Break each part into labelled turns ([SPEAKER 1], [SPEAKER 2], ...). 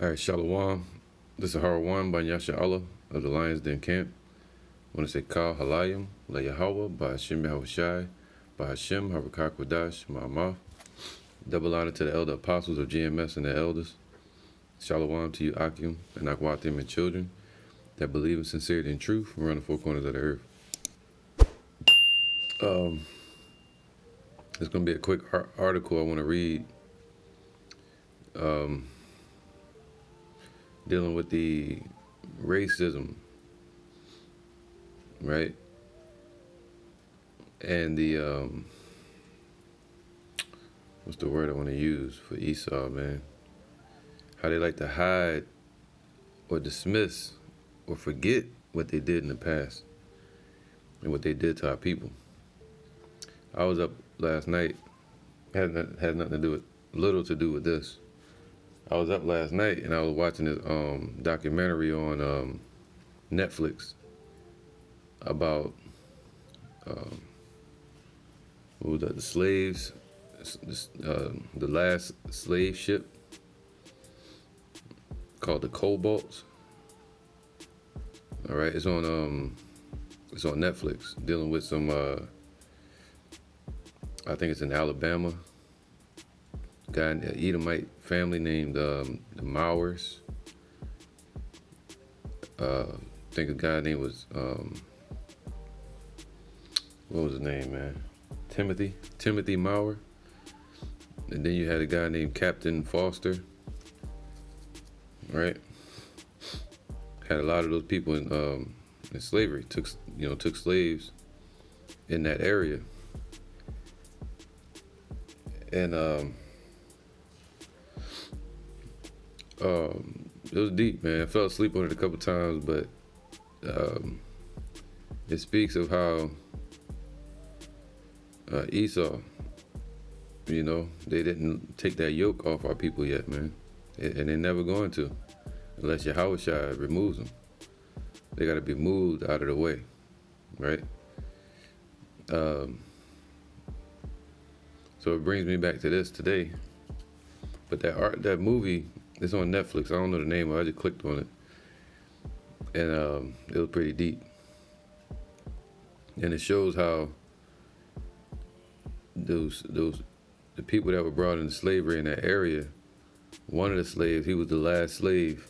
[SPEAKER 1] All right, Shalom. This is Harwan by Yasha Allah of the Lions Den Camp. I want to say Kal Halayim, La Yahweh, by Hashem Yahushai, by Hashem Harakak Wadash, Ma'amah. Double honor to the elder apostles of GMS and the elders. Shalom to you, Akim, and Akwatim and children that believe in sincerity and truth from around the four corners of the earth. It's going to be a quick article I want to read dealing with the racism, right? And the, what's the word I want to use for Esau, man? How they like to hide or dismiss or forget what they did in the past and what they did to our people. I was up last night, had nothing to do with, little to do with this. I was up last night and I was watching this documentary on Netflix about what was that? The slaves, the last slave ship called the Cobalts. All right, it's on Netflix, dealing with some I think it's in Alabama. Guy, an Edomite family named the Mowers. I think a guy name was what was his name, man? Timothy Maurer. And then you had a guy named Captain Foster. Right? Had a lot of those people in slavery. Took slaves in that area. And it was deep, man. I fell asleep on it a couple times, but it speaks of how Esau, they didn't take that yoke off our people yet, man. And they're never going to, unless Yahushua removes them. They got to be moved out of the way, right? So it brings me back to this today. But that movie is on Netflix. I don't know the name of it. I just clicked on it. And it was pretty deep. And it shows how the people that were brought into slavery in that area, one of the slaves, he was the last slave,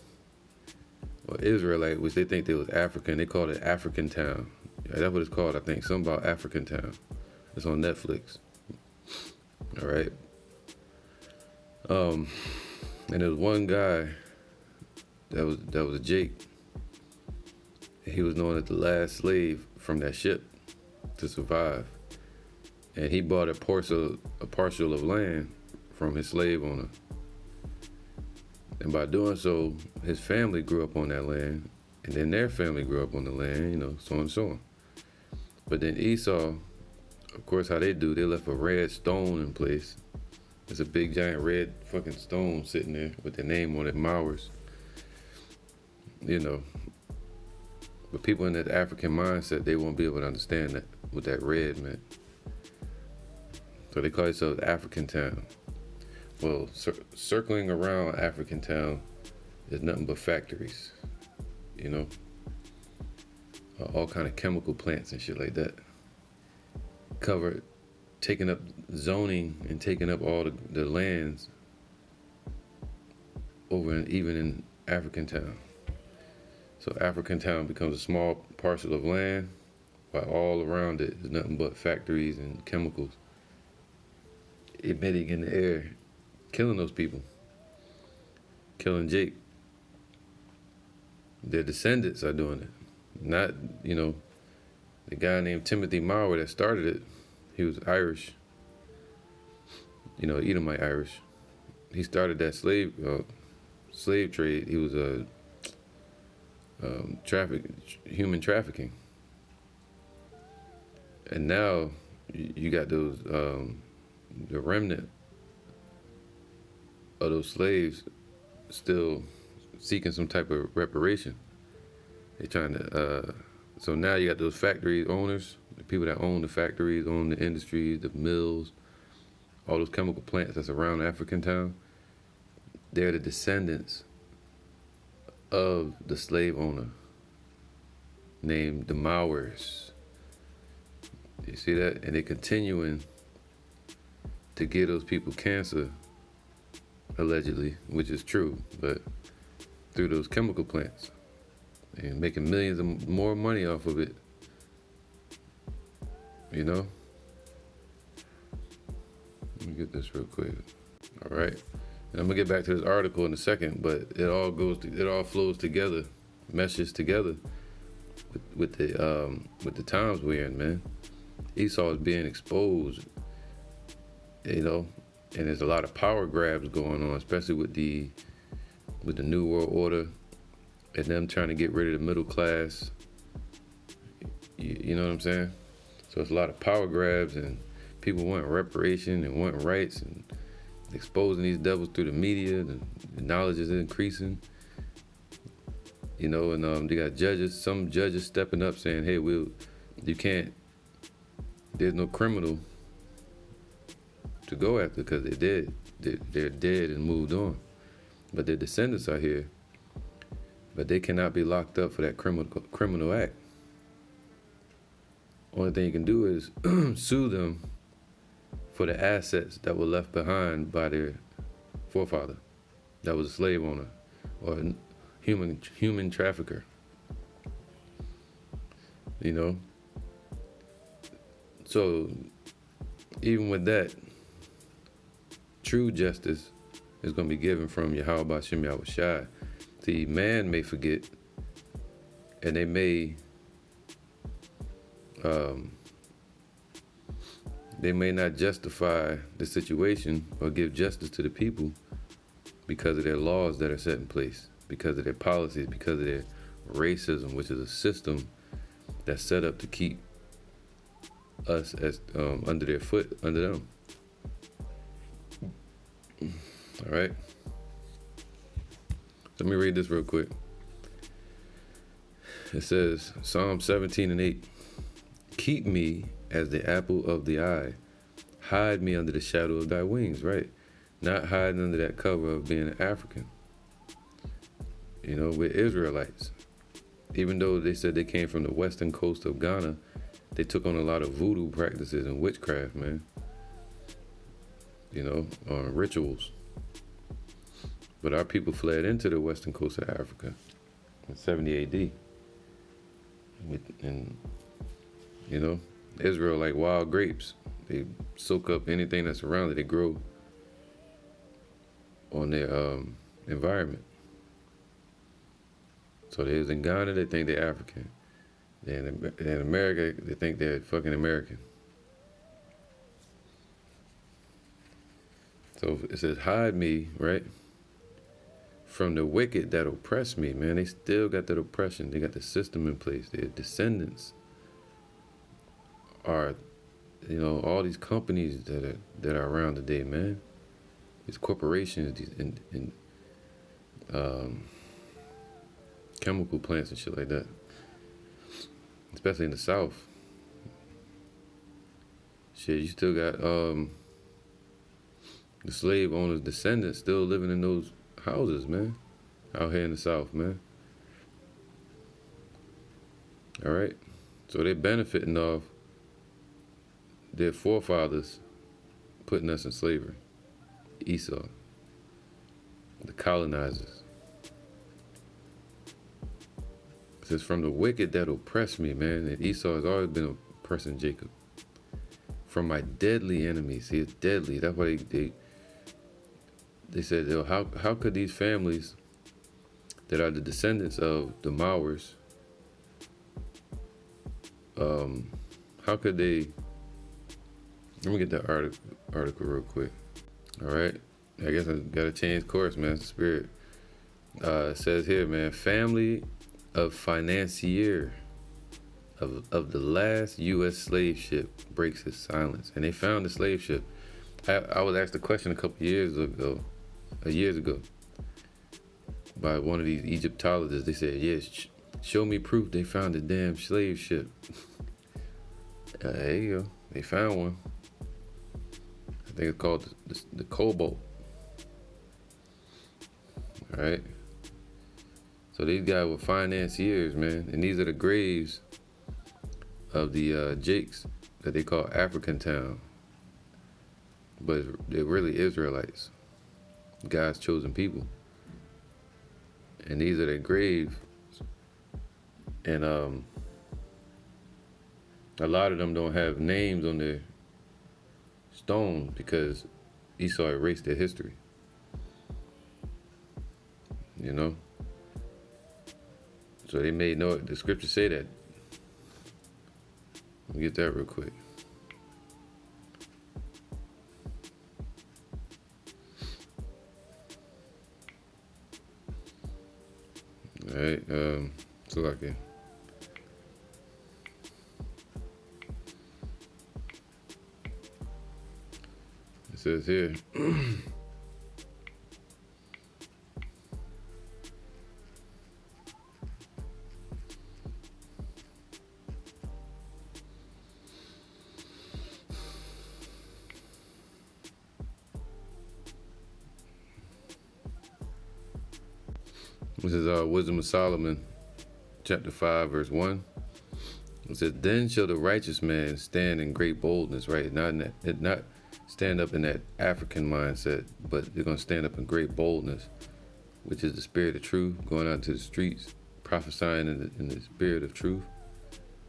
[SPEAKER 1] or Israelite, which they think they was African. They called it African Town. Yeah, that's what it's called, I think. Something about African Town. It's on Netflix. All right. And there was one guy that was Jake. He was known as the last slave from that ship to survive. And he bought a parcel of land from his slave owner. And by doing so, his family grew up on that land, and then their family grew up on the land, so on and so on. But then Esau, of course, how they do, they left a red stone in place. There's a big giant red fucking stone sitting there with the name on it, Mowers. But people in that African mindset, they won't be able to understand that, what that red meant. So they call themselves African Town. Well, circling around African Town is nothing but factories, all kind of chemical plants and shit like that. Taking up zoning and taking up all the lands over even in African Town. So African Town becomes a small parcel of land, while all around it is nothing but factories and chemicals emitting in the air, killing those people, killing Jake. Their descendants are doing it. Not, the guy named Timothy Maurer that started it, he was Irish, Edomite Irish. He started that slave trade. He was a human trafficking. And now you got those, the remnant of those slaves still seeking some type of reparation. They're trying to, so now you got those factory owners, the people that own the factories, own the industries, the mills, all those chemical plants that's around African Town. They're the descendants of the slave owner named the Mowers. You see that? And they're continuing to give those people cancer, allegedly, which is true, but through those chemical plants and making millions of more money off of it, you know? Let me get this real quick. All right. And I'm gonna get back to this article in a second, but it all flows together, meshes together with the times we're in, man. Esau is being exposed, you know, and there's a lot of power grabs going on, especially with the New World Order and them trying to get rid of the middle class. You know what I'm saying? So it's a lot of power grabs and people wanting reparation and wanting rights and exposing these devils through the media. The knowledge is increasing, you know, and they got some judges stepping up saying, hey, you can't, there's no criminal to go after because they're dead. They're dead and moved on. But their descendants are here. But they cannot be locked up for that criminal act. Only thing you can do is sue them for the assets that were left behind by their forefather that was a slave owner or a human trafficker. You know? So even with that, true justice is going to be given from Yahweh B'Shem Yahweh Shai. See, man may forget, and they may not justify the situation or give justice to the people because of their laws that are set in place, because of their policies, because of their racism, which is a system that's set up to keep us as under their foot, under them. All right. Let me read this real quick. It says, Psalm 17:8, keep me as the apple of the eye. Hide me under the shadow of thy wings, right? Not hiding under that cover of being an African. You know, we're Israelites. Even though they said they came from the western coast of Ghana, they took on a lot of voodoo practices and witchcraft, man. You know, rituals. But our people fled into the western coast of Africa in 70 AD. And, you know, Israel like wild grapes. They soak up anything that's around it. They grow on their environment. So there's in Ghana, they think they're African. Then in America, they think they're fucking American. So it says, hide me, right, from the wicked that oppress me, man. They still got that oppression. They got the system in place. Their descendants are, you know, all these companies that are around today, man. These corporations, these chemical plants and shit like that. Especially in the South. Shit, you still got the slave owners' descendants still living in those houses, man. Out here in the South, man. All right? So they're benefiting off their forefathers putting us in slavery. Esau. The colonizers. It says, from the wicked that oppress me, man. And Esau has always been oppressing Jacob. From my deadly enemies. See, it's deadly. That's why they said, yo, how could these families that are the descendants of the Mowers, how could they, let me get that article real quick. All right. I guess I got to change course, man. Spirit. It says here, man, family of financier of the last U.S. slave ship breaks his silence. And they found the slave ship. I was asked a question a couple years ago, by one of these Egyptologists. They said, yes, show me proof they found a damn slave ship. There you go. They found one. I think it's called the Cobalt. All right. So these guys were financiers, man. And these are the graves of the Jakes that they call African Town. But they're really Israelites, God's chosen people. And these are their graves. And a lot of them don't have names on their stones because Esau erased their history. You know? So they made no, the scriptures say that. Let me get that real quick. All right, so like it says here. This is Wisdom of Solomon, chapter 5, verse 1. It says, "Then shall the righteous man stand in great boldness," right? Not stand up in that African mindset, but they're going to stand up in great boldness, which is the spirit of truth, going out to the streets, prophesying in the spirit of truth,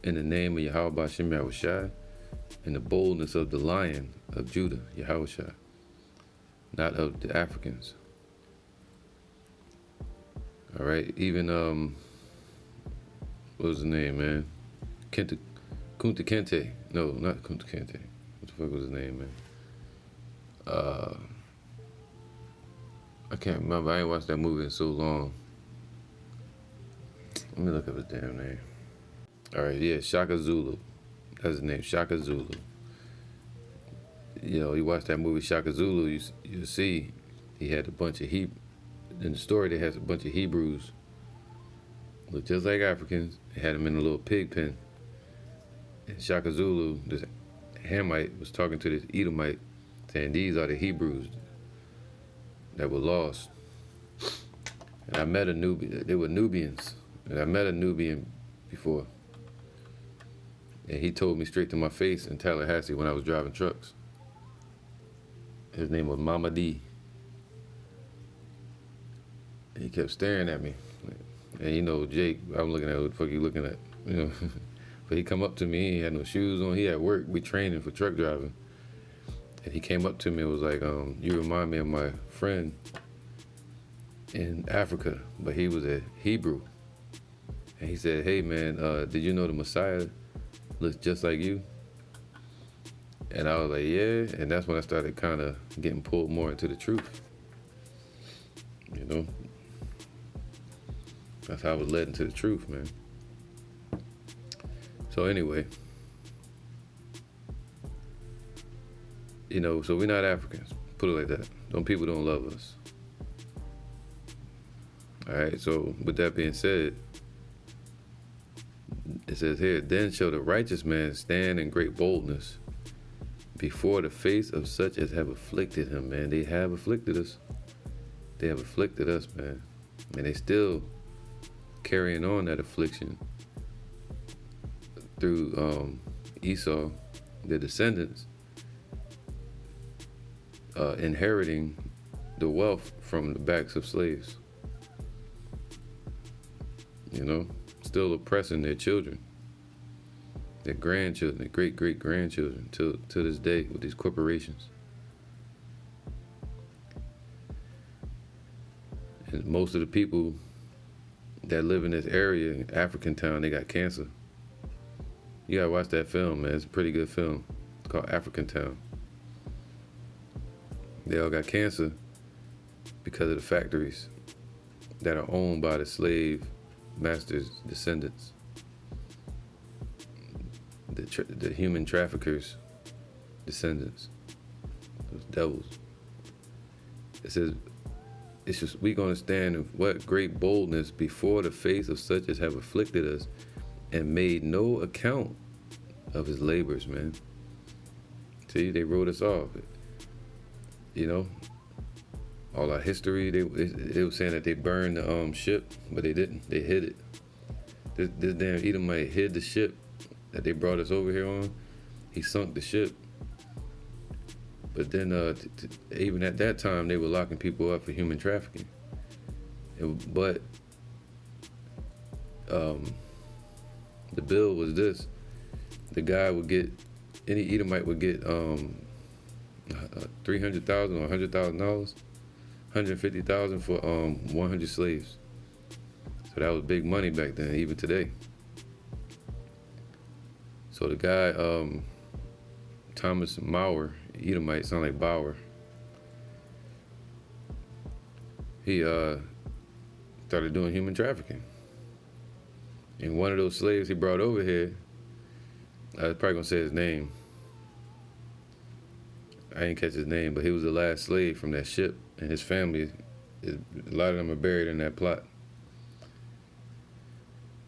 [SPEAKER 1] in the name of Yahweh B'Shem Yahushai, in the boldness of the Lion of Judah, Yahushai, not of the Africans. All right, even what was the name, man? Kunta Kinte. No, not Kunta Kinte. What the fuck was his name, man? I can't remember. I ain't watched that movie in so long. Let me look up his damn name. All right, yeah, Shaka Zulu. That's his name, Shaka Zulu. You know, you watch that movie Shaka Zulu, you see he had a bunch of in the story they had a bunch of Hebrews, look just like Africans. They had them in a little pig pen. And Shaka Zulu, this Hamite, was talking to this Edomite, saying these are the Hebrews that were lost. And I met they were Nubians. And I met a Nubian before. And he told me straight to my face in Tallahassee when I was driving trucks. His name was Mama D. And he kept staring at me. And you know, Jake, I'm looking at what the fuck you looking at, you know. But he come up to me, he had no shoes on, he at work, we training for truck driving. And he came up to me and was like, you remind me of my friend in Africa, but he was a Hebrew. And he said, hey man, did you know the Messiah looks just like you? And I was like, yeah. And that's when I started kind of getting pulled more into the truth. You know? That's how I was led into the truth, man. So anyway, you know, so we're not Africans. Put it like that. Them people don't love us. All right, so with that being said, it says here, then shall the righteous man stand in great boldness before the face of such as have afflicted him, man. They have afflicted us. They have afflicted us, man. And they still carrying on that affliction through Esau, the descendants, inheriting the wealth from the backs of slaves. You know, still oppressing their children, their grandchildren, their great-great-grandchildren to this day with these corporations. And most of the people that live in this area, African Town, they got cancer. You gotta watch that film, man. It's a pretty good film. It's called African Town. They all got cancer because of the factories that are owned by the slave masters' descendants, the human traffickers' descendants, those devils. It says, it's just, we gonna stand in what great boldness before the face of such as have afflicted us and made no account of his labors, man. See, they wrote us off. You know, all our history. They were saying that they burned the ship, but they didn't. They hid it. This damn Edomite hid the ship that they brought us over here on. He sunk the ship. But then, even at that time, they were locking people up for human trafficking. But the bill was this: the guy would get, any Edomite would get $300,000 or $100,000, $150,000 for 100 slaves. So that was big money back then, even today. So the guy, Thomas Mauer, Edomite, sound like Bauer. He started doing human trafficking. And one of those slaves he brought over here, I was probably gonna say his name. I didn't catch his name, but he was the last slave from that ship, and his family, a lot of them are buried in that plot.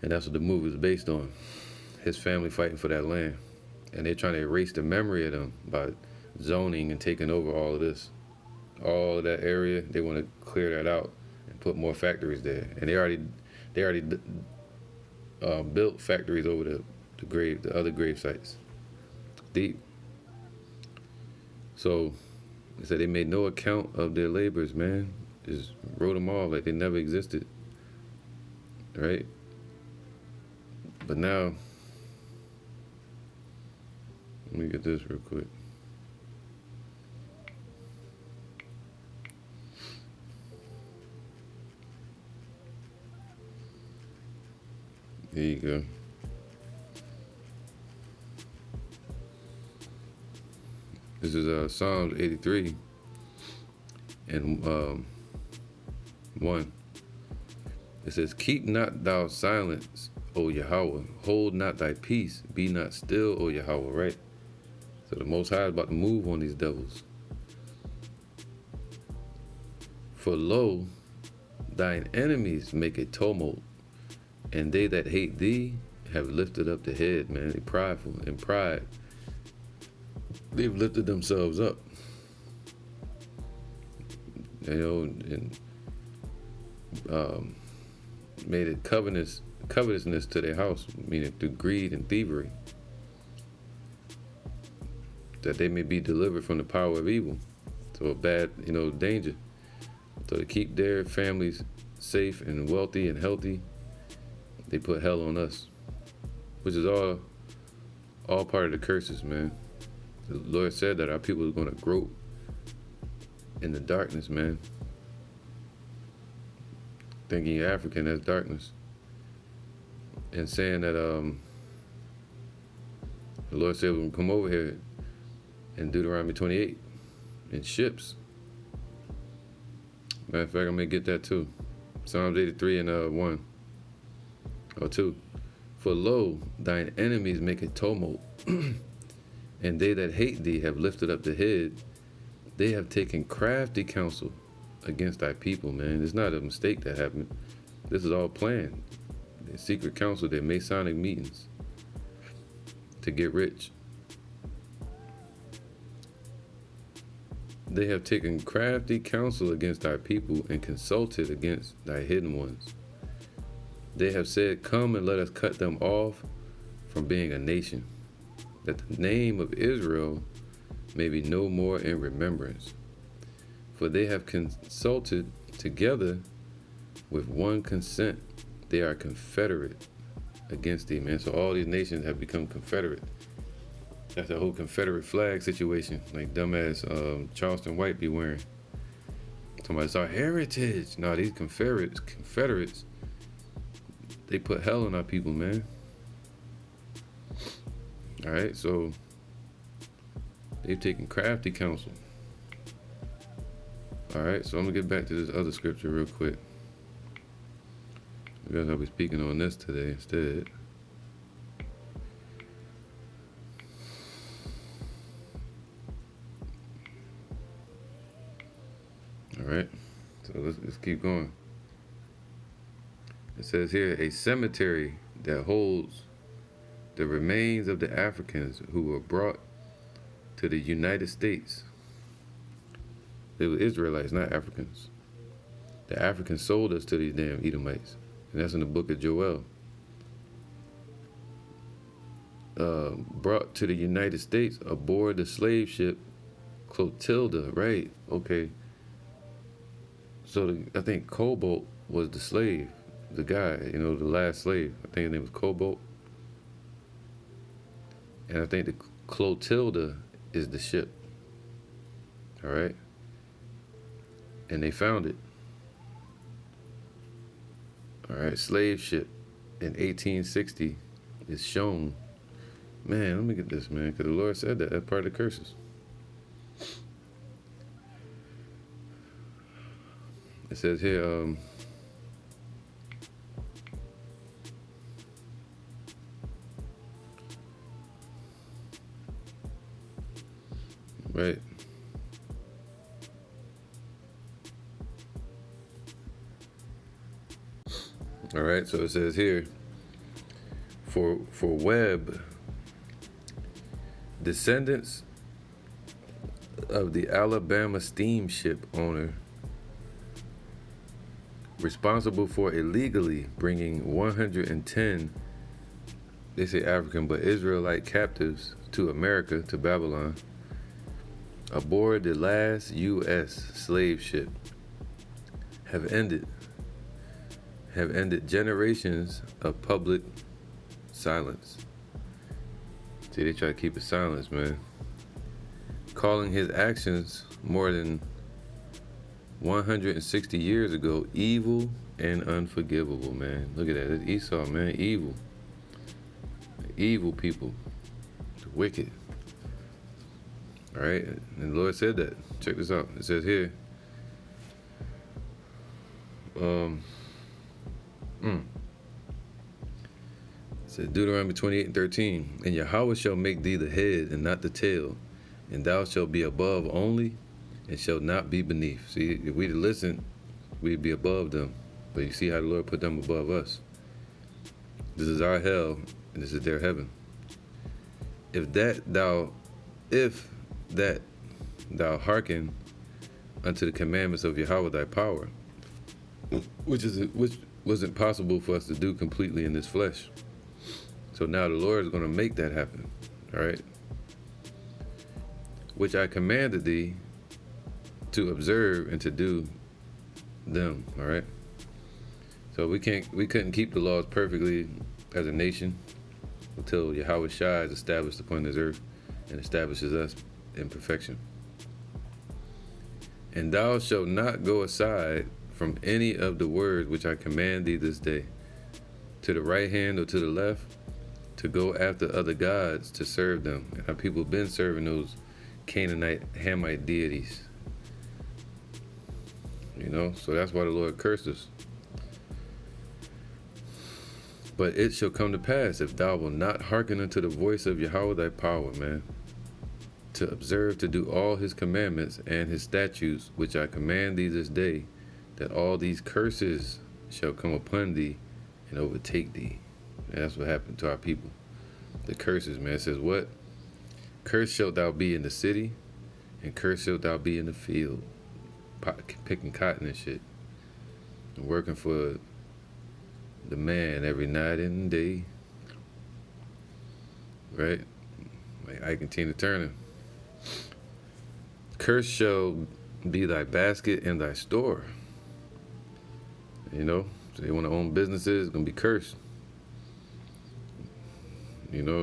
[SPEAKER 1] And that's what the movie was based on. His family fighting for that land. And they're trying to erase the memory of them by zoning and taking over all of this. All of that area, they want to clear that out and put more factories there. And they already built factories over the other grave sites. Deep. So they said they made no account of their labors, man. Just wrote them off like they never existed. Right? But now, let me get this real quick. There you go. This is Psalms 83 and 1. It says, "Keep not thou silence, O Yahweh. Hold not thy peace. Be not still, O Yahweh." Right? So the Most High is about to move on these devils. "For lo, thine enemies make a tumult, and they that hate thee have lifted up the head." Man, they prideful. In pride, they've lifted themselves up. You know, and made it covetousness to their house, meaning through greed and thievery, that they may be delivered from the power of evil. So a bad, danger. So to keep their families safe and wealthy and healthy, they put hell on us, which is all part of the curses, man. The Lord said that our people are going to grope in the darkness, man. Thinking you're African, that's darkness. And saying that the Lord said we're going to come over here in Deuteronomy 28 in ships. Matter of fact, I'm going to get that too. Psalms 83 and 1 or 2. "For lo, thine enemies make a tumult, and they that hate thee have lifted up the head. They have taken crafty counsel against thy people." Man, it's not a mistake that happened. This is all planned. Their secret council, their Masonic meetings to get rich. "They have taken crafty counsel against thy people and consulted against thy hidden ones. They have said, Come and let us cut them off from being a nation, that the name of Israel may be no more in remembrance. For they have consulted together with one consent. They are confederate against thee," man. So all these nations have become confederate. That's the whole Confederate flag situation, like dumbass Charleston White be wearing. Talking about it's our heritage. No, these Confederates, they put hell on our people, man. All right, so they've taken crafty counsel. All right, so I'm gonna get back to this other scripture real quick. I guess I'll be speaking on this today instead. All right, so let's keep going. It says here, "A cemetery that holds the remains of the Africans who were brought to the United States They were Israelites, not Africans. The Africans sold us to these damn Edomites. And that's in the book of Joel. Brought to the United States aboard the slave ship Clotilda, right? Okay. So I think Cobalt was the slave, the guy, the last slave. I think his name was Cobalt. And I think the Clotilda is the ship. All right. And they found it. All right. Slave ship in 1860 is shown. Man, let me get this, man, because the Lord said that. That's part of the curses. It says here, right. All right, so it says here, for Webb, descendants of the Alabama steamship owner responsible for illegally bringing 110, they say African, but Israelite captives to America, to Babylon, aboard the last U.S. slave ship, have ended generations of public silence. See, they try to keep it silence, man. Calling his actions more than 160 years ago evil and unforgivable, man. Look at that. It's Esau, man. Evil. Evil people. The wicked. All right? And the Lord said that. Check this out. It says here, it says Deuteronomy 28:13, and Yahweh shall make thee the head and not the tail, and thou shalt be above only and shall not be beneath. See, if we'd listen, we'd be above them. But you see how the Lord put them above us. This is our hell, and this is their heaven. If that thou hearken unto the commandments of Yahweh thy power, which wasn't possible for us to do completely in this flesh. So now the Lord is going to make that happen. All right. Which I commanded thee to observe and to do them. All right. So we couldn't keep the laws perfectly as a nation until Yahweh Shai is established upon this earth and establishes us in perfection. And thou shalt not go aside from any of the words which I command thee this day, to the right hand or to the left, to go after other gods to serve them. And our people have been serving those Canaanite, Hamite deities. So that's why the Lord cursed us. But it shall come to pass, if thou wilt not hearken unto the voice of Yahweh thy power, man, to observe to do all his commandments and his statutes, which I command thee this day, that all these curses shall come upon thee and overtake thee. And that's what happened to our people. The curses, man. It says what? Cursed shalt thou be in the city, and cursed shalt thou be in the field, picking cotton and shit, and working for the man every night and day. Right? Like Ike and Tina Turner. Cursed shall be thy basket and thy store. So they want to own businesses, it's going to be cursed.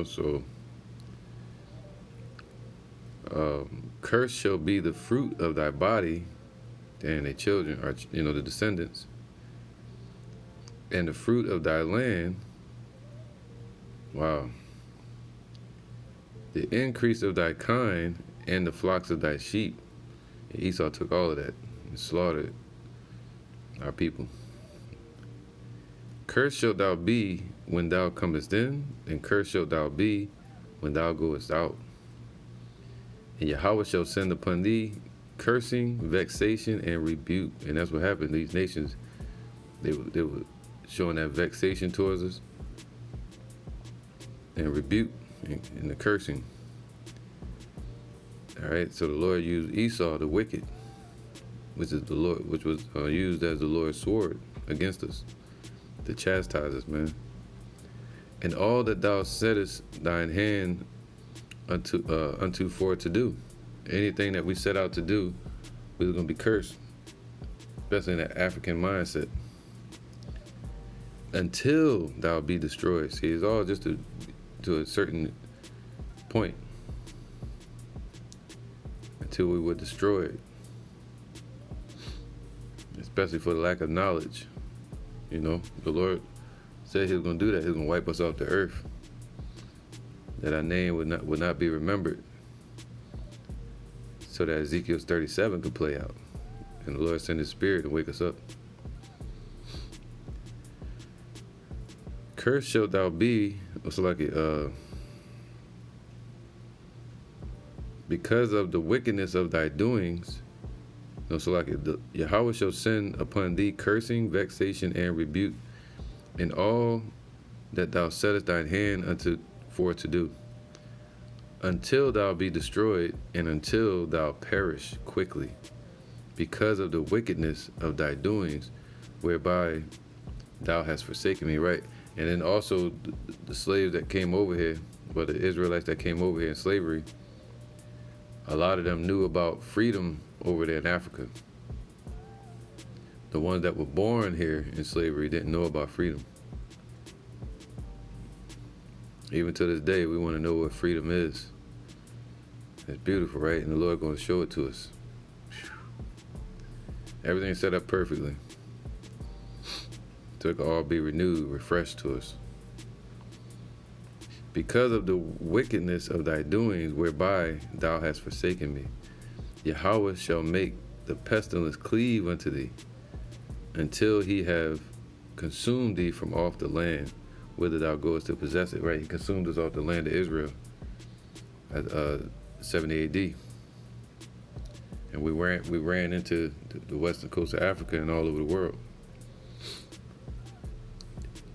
[SPEAKER 1] So cursed shall be the fruit of thy body, and their children are, the descendants, and the fruit of thy land. Wow. The increase of thy kind and the flocks of thy sheep. And Esau took all of that and slaughtered our people. Cursed shalt thou be when thou comest in, and cursed shalt thou be when thou goest out. And Yahweh shall send upon thee cursing, vexation, and rebuke. And that's what happened. These nations, they were showing that vexation towards us, and rebuke, and the cursing. All right, so the Lord used Esau, the wicked, which is the Lord, which was used as the Lord's sword against us to chastise us, man. And all that thou settest thine hand unto for to do, anything that we set out to do, we're gonna be cursed, especially in that African mindset. Until thou be destroyed. See, it's all just to a certain point. Until we were destroyed. Especially for the lack of knowledge. You know, the Lord said he was going to do that. He was going to wipe us off the earth. That our name would not be remembered. So that Ezekiel 37 could play out. And the Lord sent his spirit to wake us up. Cursed shalt thou be, it's like because of the wickedness of thy doings, so like Yahweh shall send upon thee cursing, vexation, and rebuke in all that thou settest thine hand unto for to do, until thou be destroyed, and until thou perish quickly, because of the wickedness of thy doings, whereby thou hast forsaken me, right? And then also the slaves that came over here, well, the Israelites that came over here in slavery, a lot of them knew about freedom over there in Africa. The ones that were born here in slavery didn't know about freedom. Even to this day, we want to know what freedom is. It's beautiful, right? And the Lord going to show it to us. Everything's set up perfectly. So it can all be renewed, refreshed to us. Because of the wickedness of thy doings, whereby thou hast forsaken me, Yahweh shall make the pestilence cleave unto thee, until he have consumed thee from off the land, whither thou goest to possess it. Right? He consumed us off the land of Israel at 70 AD. And we ran into the western coast of Africa and all over the world.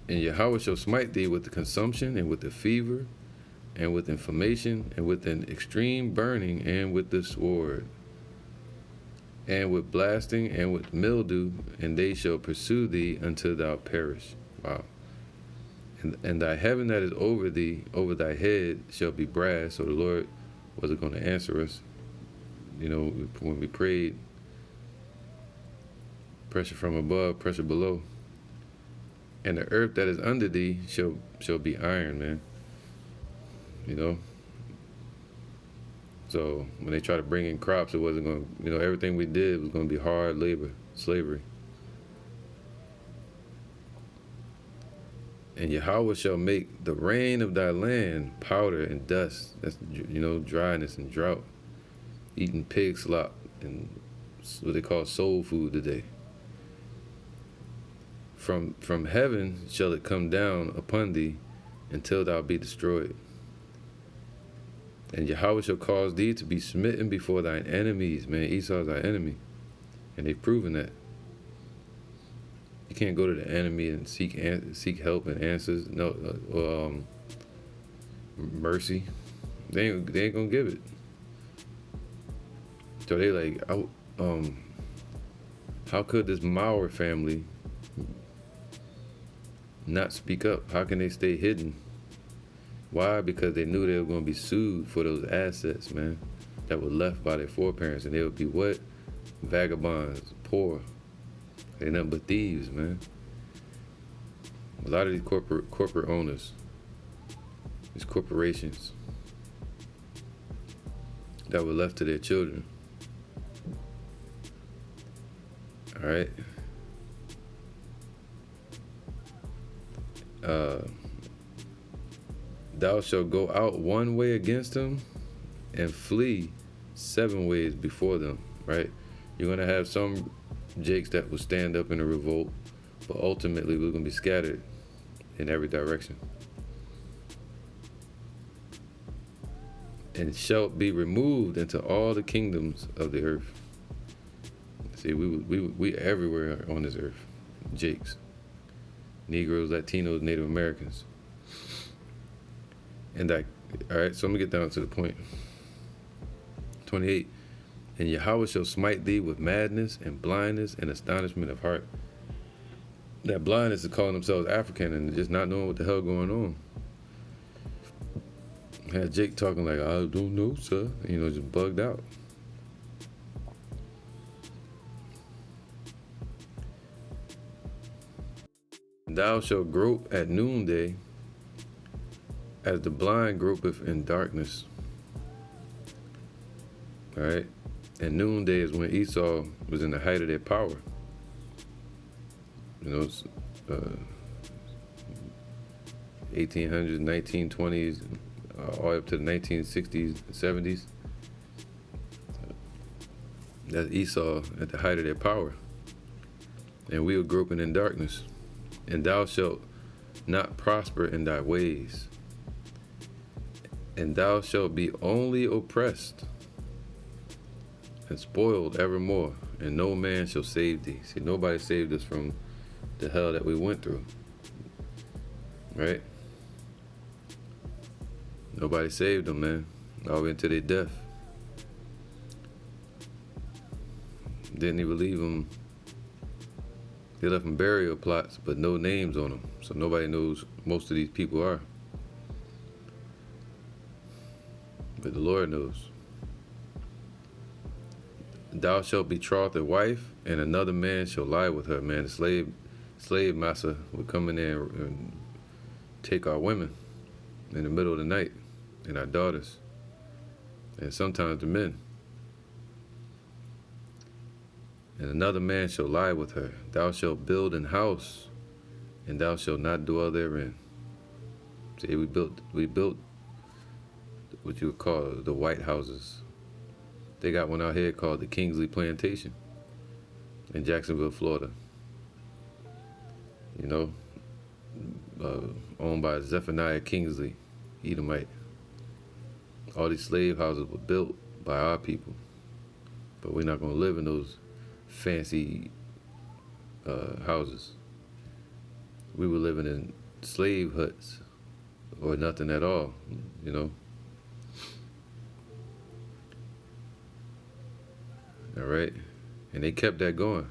[SPEAKER 1] And Yahweh shall smite thee with the consumption, and with the fever, and with inflammation, and with an extreme burning, and with the sword, and with blasting, and with mildew, and they shall pursue thee until thou perish. Wow. And thy heaven that is over thee, over thy head, shall be brass. So the Lord wasn't going to answer us. You know, when we prayed, pressure from above, pressure below. And the earth that is under thee shall be iron, man. You know? So when they try to bring in crops, it wasn't going to, everything we did was going to be hard labor, slavery. And Yahweh shall make the rain of thy land powder and dust. That's, dryness and drought. Eating pig slop and what they call soul food today. From heaven shall it come down upon thee until thou be destroyed. And Yahweh shall cause thee to be smitten before thine enemies. Man, Esau's our enemy. And they've proven that. You can't go to the enemy and seek help and answers. No, mercy. They ain't gonna give it. So they like, how could this Mauer family not speak up? How can they stay hidden? Why? Because they knew they were going to be sued for those assets, man, that were left by their foreparents. And they would be what? Vagabonds, poor. They're nothing but thieves, man. A lot of these corporate owners, these corporations that were left to their children. All right. Thou shalt go out one way against them and flee 7 ways before them, right? You're going to have some jakes that will stand up in a revolt, but ultimately we're going to be scattered in every direction. And shalt be removed into all the kingdoms of the earth. See, we everywhere on this earth. Jakes. Negroes, Latinos, Native Americans. And all right, so I'm gonna get down to the point. 28. And Yahweh shall smite thee with madness and blindness and astonishment of heart. That blindness is calling themselves African and just not knowing what the hell going on. Had Jake talking like, I don't know, sir. Just bugged out. Thou shalt grope at noonday as the blind gropeth in darkness. All right? And noonday is when Esau was in the height of their power. It's 1800s, 1920s, all the way up to the 1960s, 70s. That's Esau at the height of their power. And we were groping in darkness. And thou shalt not prosper in thy ways. And thou shalt be only oppressed and spoiled evermore. And no man shall save thee. See, nobody saved us from the hell that we went through. Right? Nobody saved them, man. All the way into their death. Didn't even leave them. They left them burial plots, but no names on them. So nobody knows most of these people are. But the Lord knows. Thou shalt betroth a wife, and another man shall lie with her. Man, the slave master would come in there and take our women in the middle of the night, and our daughters, and sometimes the men. And another man shall lie with her. Thou shalt build an house, and thou shalt not dwell therein. See, we built what you would call the White Houses. They got one out here called the Kingsley Plantation in Jacksonville, Florida. Owned by Zephaniah Kingsley, Edomite. All these slave houses were built by our people, but we're not going to live in those fancy houses. We were living in slave huts or nothing at all, All right? And they kept that going.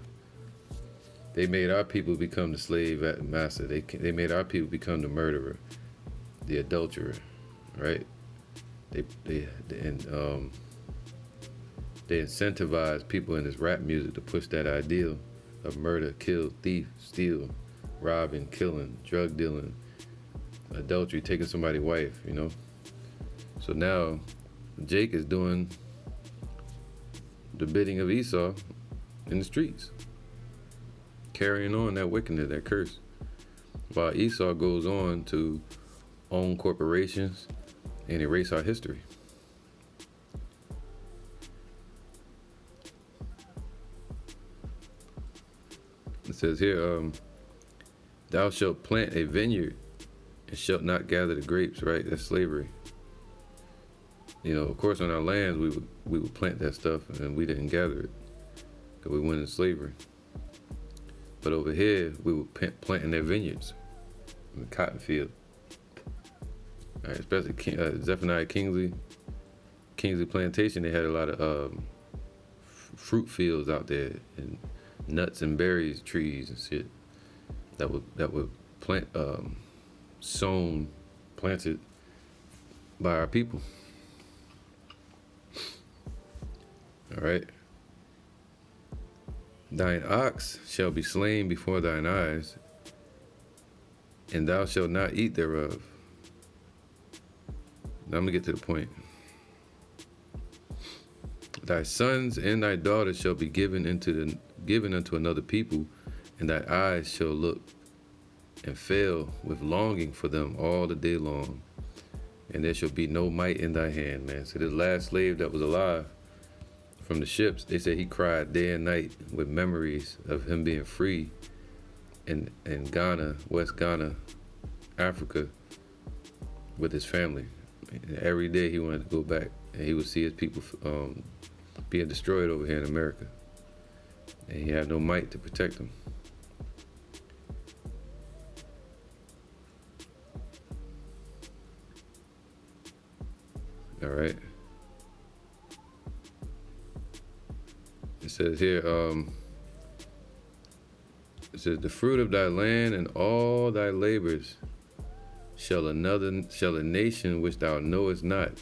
[SPEAKER 1] They made our people become the slave master. They made our people become the murderer, the adulterer, right? They incentivize people in this rap music to push that ideal of murder, kill, thief, steal, robbing, killing, drug dealing, adultery, taking somebody's wife, So now Jake is doing the bidding of Esau in the streets, carrying on that wickedness, that curse, while Esau goes on to own corporations and erase our history. It says here, thou shalt plant a vineyard and shalt not gather the grapes, right? That's slavery. Of course, on our lands, we would plant that stuff and we didn't gather it because we went in slavery. But over here, we were planting their vineyards in the cotton field. All right, especially Zephaniah Kingsley Plantation, they had a lot of fruit fields out there and nuts and berries, trees and shit that would planted by our people. All right. Thine ox shall be slain before thine eyes, and thou shalt not eat thereof. Now I'm gonna get to the point. Thy sons and thy daughters shall be given unto another people, and thy eyes shall look and fail with longing for them all the day long, and there shall be no might in thy hand, man. So this last slave that was alive from the ships, they said he cried day and night with memories of him being free in Ghana, West Ghana, Africa, with his family. And every day he wanted to go back, and he would see his people being destroyed over here in America, and he had no might to protect them. All right. It says here, it says, the fruit of thy land and all thy labors shall a nation which thou knowest not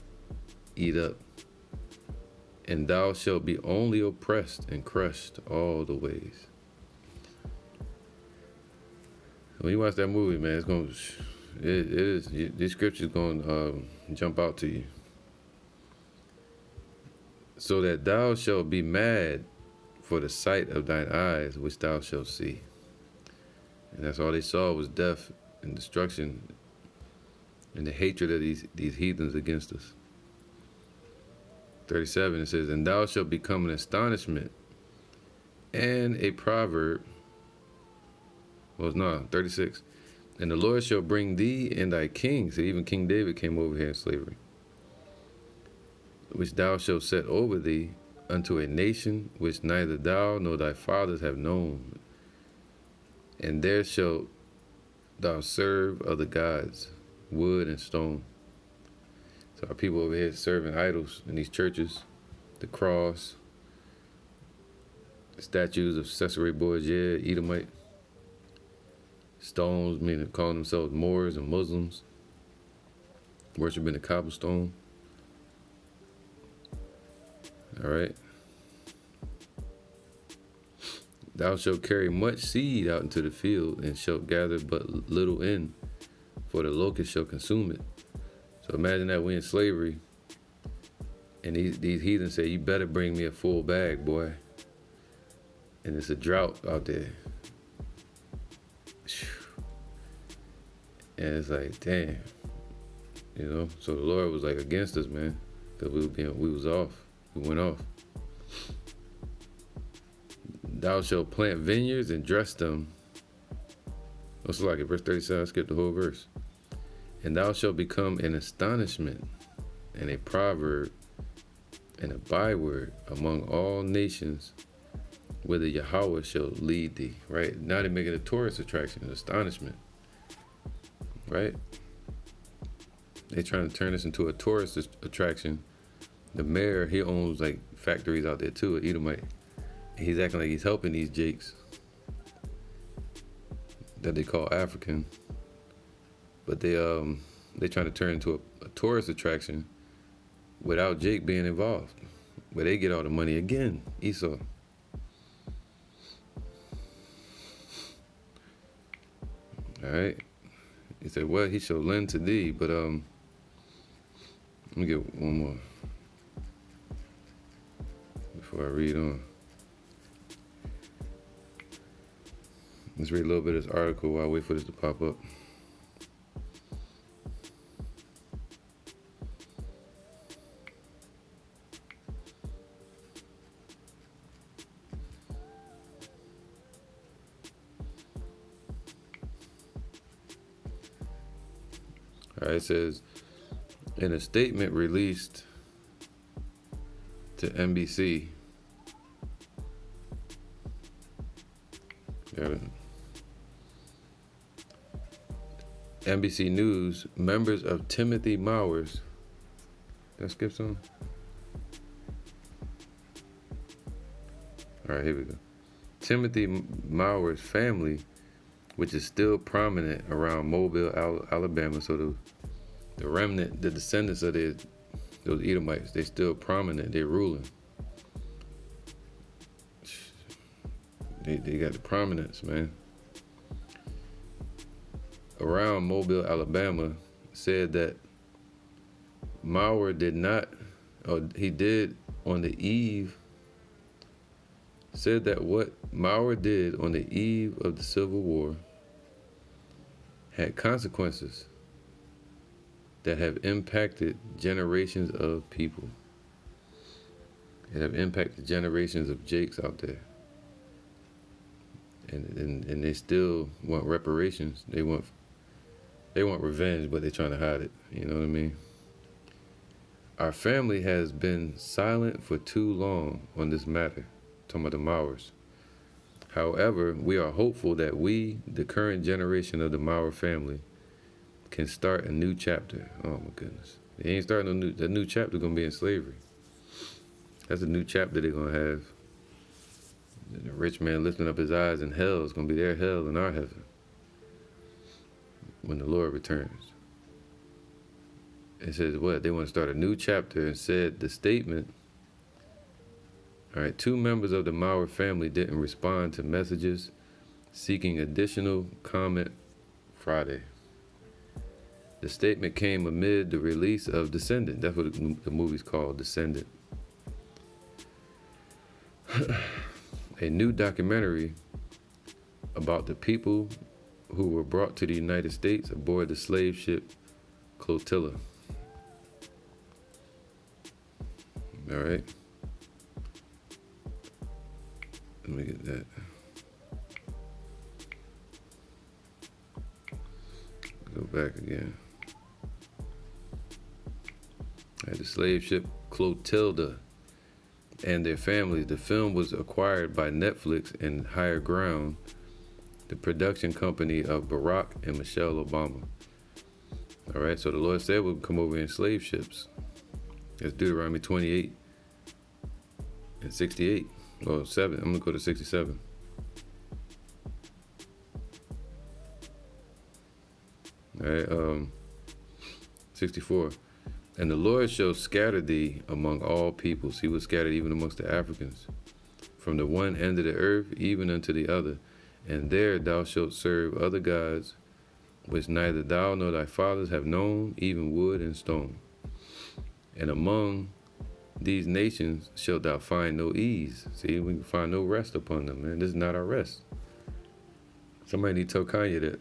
[SPEAKER 1] eat up, and thou shalt be only oppressed and crushed all the ways. When you watch that movie, man, it is, these scriptures gonna jump out to you. So that thou shalt be mad for the sight of thine eyes, which thou shalt see. And that's all they saw was death and destruction and the hatred of these heathens against us. 37, it says, and thou shalt become an astonishment and a proverb. Well, no, 36. And the Lord shall bring thee and thy king. So even King David came over here in slavery. Which thou shalt set over thee unto a nation which neither thou nor thy fathers have known. And there shalt thou serve other gods, wood and stone. So our people over here serving idols in these churches, the cross, the statues of Cesare Borgia, Edomite, stones, meaning calling themselves Moors and Muslims, worshiping the cobblestone. All right. Thou shalt carry much seed out into the field, and shalt gather but little in, for the locust shall consume it. So imagine that we in slavery, and these heathens say, you better bring me a full bag, boy. And it's a drought out there. And it's like, damn. You know, so the Lord was like against us, man, because we was off. We went off. Thou shalt plant vineyards and dress them. What's like it? Verse 37, I skipped the whole verse. And thou shalt become an astonishment and a proverb and a byword among all nations, whither Yahweh shall lead thee. Right? Now they're making a tourist attraction, an astonishment. Right? They're trying to turn this into a tourist attraction. The mayor, he owns like factories out there too, at Edomite. And he's acting like he's helping these jakes that they call African. But they trying to turn into a tourist attraction without Jake being involved. Where they get all the money again, Esau. Alright. He said, well, he shall lend to thee, but let me get one more before I read on. Let's read a little bit of this article while I wait for this to pop up. All right, it says, in a statement released to NBC, got it. NBC News, members of Timothy Mauer's, that skip some? All right, here we go. Timothy Mauer's family, which is still prominent around Mobile, Alabama. So the remnant, the descendants of those Edomites, they still prominent. They're ruling. They got the prominence, man. Around Mobile, Alabama, said that Mauer did not, or he did on the eve, said that what Mauer did on the eve of the Civil War had consequences that have impacted generations of people. It have impacted generations of Jakes out there. And they still want reparations. They want revenge, but they're trying to hide it. You know what I mean? Our family has been silent for too long on this matter. Talking about the Mauers. However, we are hopeful that we, the current generation of the Mauer family, can start a new chapter. Oh my goodness. They ain't starting that new chapter gonna be in slavery. That's a new chapter they're gonna have. The rich man lifting up his eyes in hell is going to be their hell and our heaven when the Lord returns. It says what? They want to start a new chapter and said the statement, all right, 2 members of the Maurer family didn't respond to messages seeking additional comment Friday. The statement came amid the release of Descendants. That's what the movie's called, Descendants. A new documentary about the people who were brought to the United States aboard the slave ship Clotilda. All right. Let me get that. Go back again. All right, the slave ship Clotilda and their families. The film was acquired by Netflix and Higher Ground, the production company of Barack and Michelle Obama. All right, so the Lord said we'll come over in slave ships. That's Deuteronomy 28 and 68. Well, 7. I'm going to go to 67. All right, 64. And the Lord shall scatter thee among all peoples. He was scattered even amongst the Africans, from the one end of the earth even unto the other. And there thou shalt serve other gods, which neither thou nor thy fathers have known, even wood and stone. And among these nations shalt thou find no ease. See, we can find no rest upon them, man. This is not our rest. Somebody need to tell Kanye that.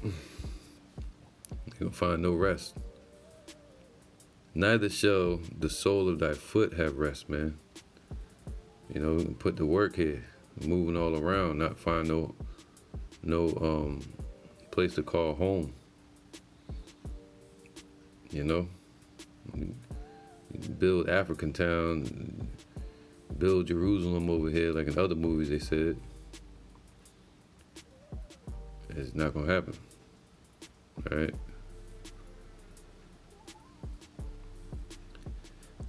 [SPEAKER 1] You're going to find no rest. Neither shall the sole of thy foot have rest, man. You know, we can put the work here, moving all around, not find no place to call home. You know, build African town, build Jerusalem over here, like in other movies they said. It's not gonna happen. All right.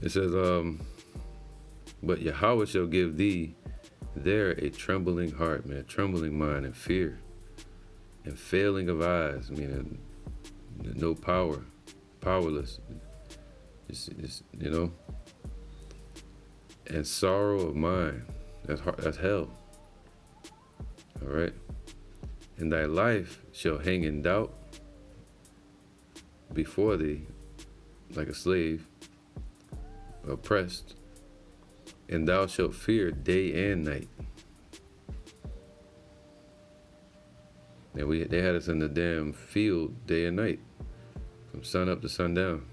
[SPEAKER 1] It says, but Yahweh shall give thee there a trembling heart, man, trembling mind and fear, and failing of eyes, meaning no power, powerless, just you know, and sorrow of mind. That's hell. All right. And thy life shall hang in doubt before thee, like a slave, oppressed, and thou shalt fear day and night. And they had us in the damn field day and night, from sun up to sundown.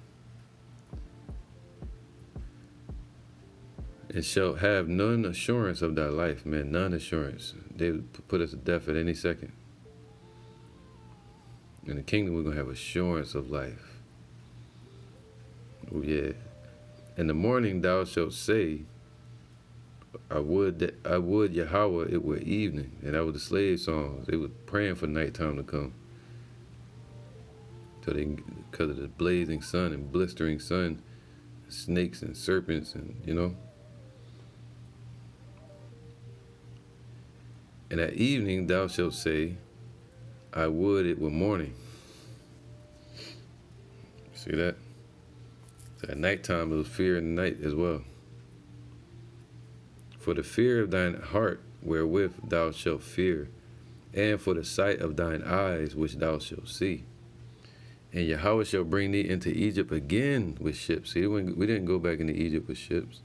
[SPEAKER 1] And shalt have none assurance of thy life, man, none assurance. They would put us to death at any second. In the kingdom, we're going to have assurance of life. Oh, yeah. In the morning thou shalt say, I would Yahweh it were evening. And that was the slave songs. They were praying for nighttime to come. So because of the blazing sun and blistering sun, snakes and serpents and, you know. And at evening thou shalt say, I would it were morning. See that? So at nighttime it was fear in the night as well. For the fear of thine heart wherewith thou shalt fear, and for the sight of thine eyes which thou shalt see. And Yahweh shall bring thee into Egypt again with ships. See, we didn't go back into Egypt with ships.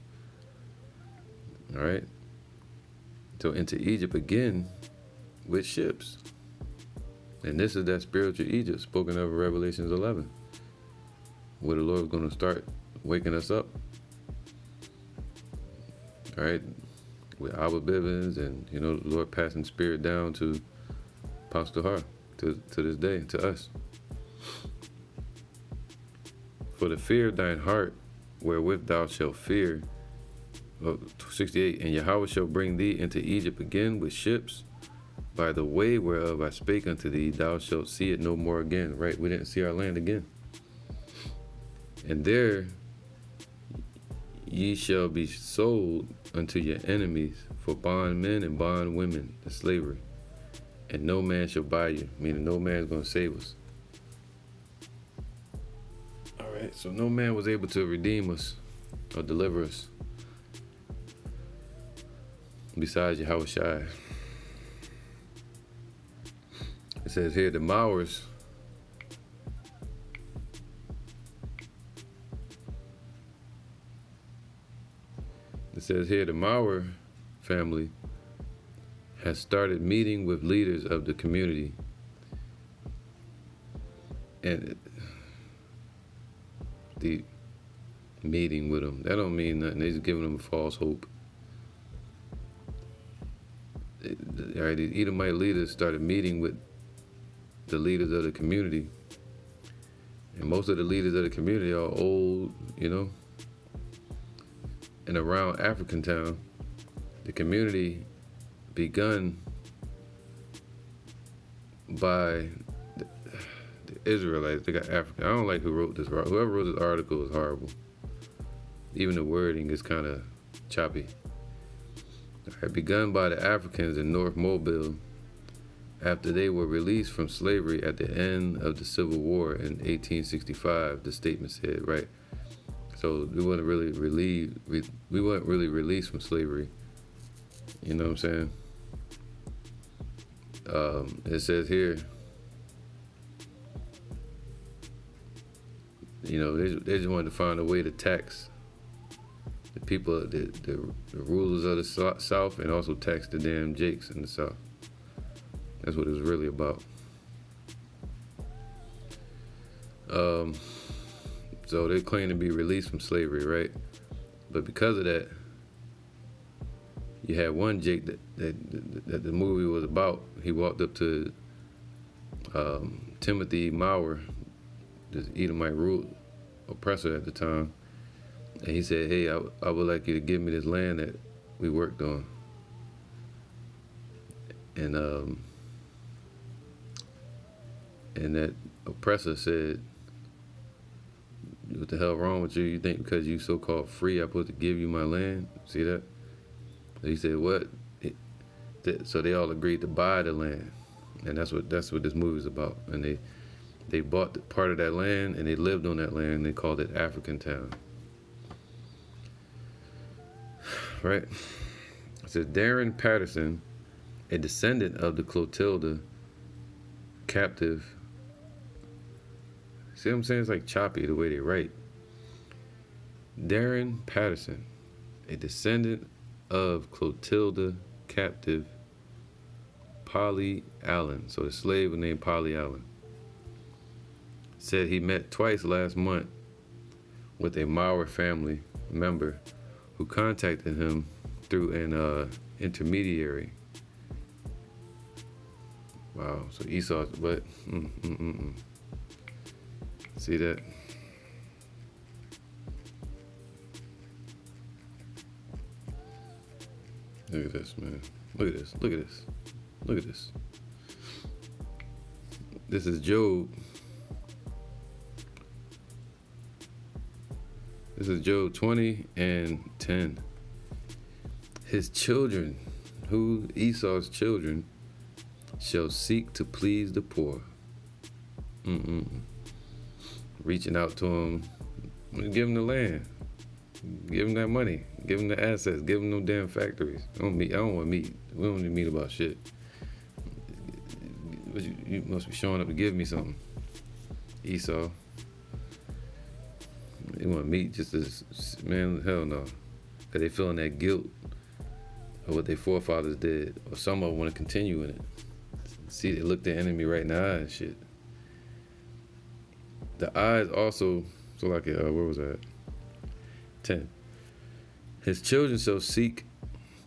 [SPEAKER 1] All right? So into Egypt again with ships. And this is that spiritual Egypt spoken of in Revelations 11, where the Lord is going to start waking us up. All right? With Abba Bivens and, you know, the Lord passing spirit down to Apostle Har, to this day, to us. For the fear of thine heart wherewith thou shalt fear, 68, and Yahweh shall bring thee into Egypt again with ships, by the way whereof I spake unto thee, thou shalt see it no more again. Right? We didn't see our land again. And there Ye shall be sold unto your enemies for bondmen and bondwomen to slavery, and no man shall buy you, meaning no man's going to save us. All right, so no man was able to redeem us or deliver us besides Yahushua. It says here, the Mowers the Maurer family has started meeting with leaders of the community. And the meeting with them, that don't mean nothing. They just giving them a false hope. All right, the Edomite leaders started meeting with the leaders of the community. And most of the leaders of the community are old, And around African town, the community begun by the Israelites. They got African. I don't like who wrote this. Whoever wrote this article is horrible. Even the wording is kind of choppy. Begun by the Africans in North Mobile after they were released from slavery at the end of the Civil War in 1865, the statement said, right? So we weren't really released from slavery. You know what I'm saying? It says here, they just wanted to find a way to tax the people, the rulers of the South, and also tax the damn Jakes in the South. That's what it was really about. So they claim to be released from slavery, right? But because of that, you had one Jake that the movie was about. He walked up to Timothy Maurer, this Edomite oppressor at the time, and he said, "Hey, I would like you to give me this land that we worked on." And that oppressor said, "What the hell wrong with you? You think because you so-called free, I'm supposed to give you my land?" See that? He said, "What?" So they all agreed to buy the land, and that's what this movie's about. And they bought part of that land, and they lived on that land. And they called it African Town. Right? It says Darren Patterson, a descendant of the Clotilda captive. See what I'm saying? It's like choppy the way they write. Darren Patterson, a descendant of Clotilda captive Polly Allen, so the slave was named Polly Allen, said he met twice last month with a Maurer family member who contacted him through an intermediary. Wow, so Esau's, but see that? Look at this, man. Look at this. Look at this. Look at this. This is Job. This is Job 20:10. His children, Esau's children, shall seek to please the poor. Reaching out to him, give him the land, give him that money, give him the assets, give him no damn factories. I don't want meat. We don't need meat about shit. You must be showing up to give me something, Esau. They want meat just as, man, hell no. Because they feeling that guilt of what their forefathers did. Or some of them want to continue in it. See, they look their enemy right in the eye and shit. The eyes also, so like, where was that? 10. His children shall seek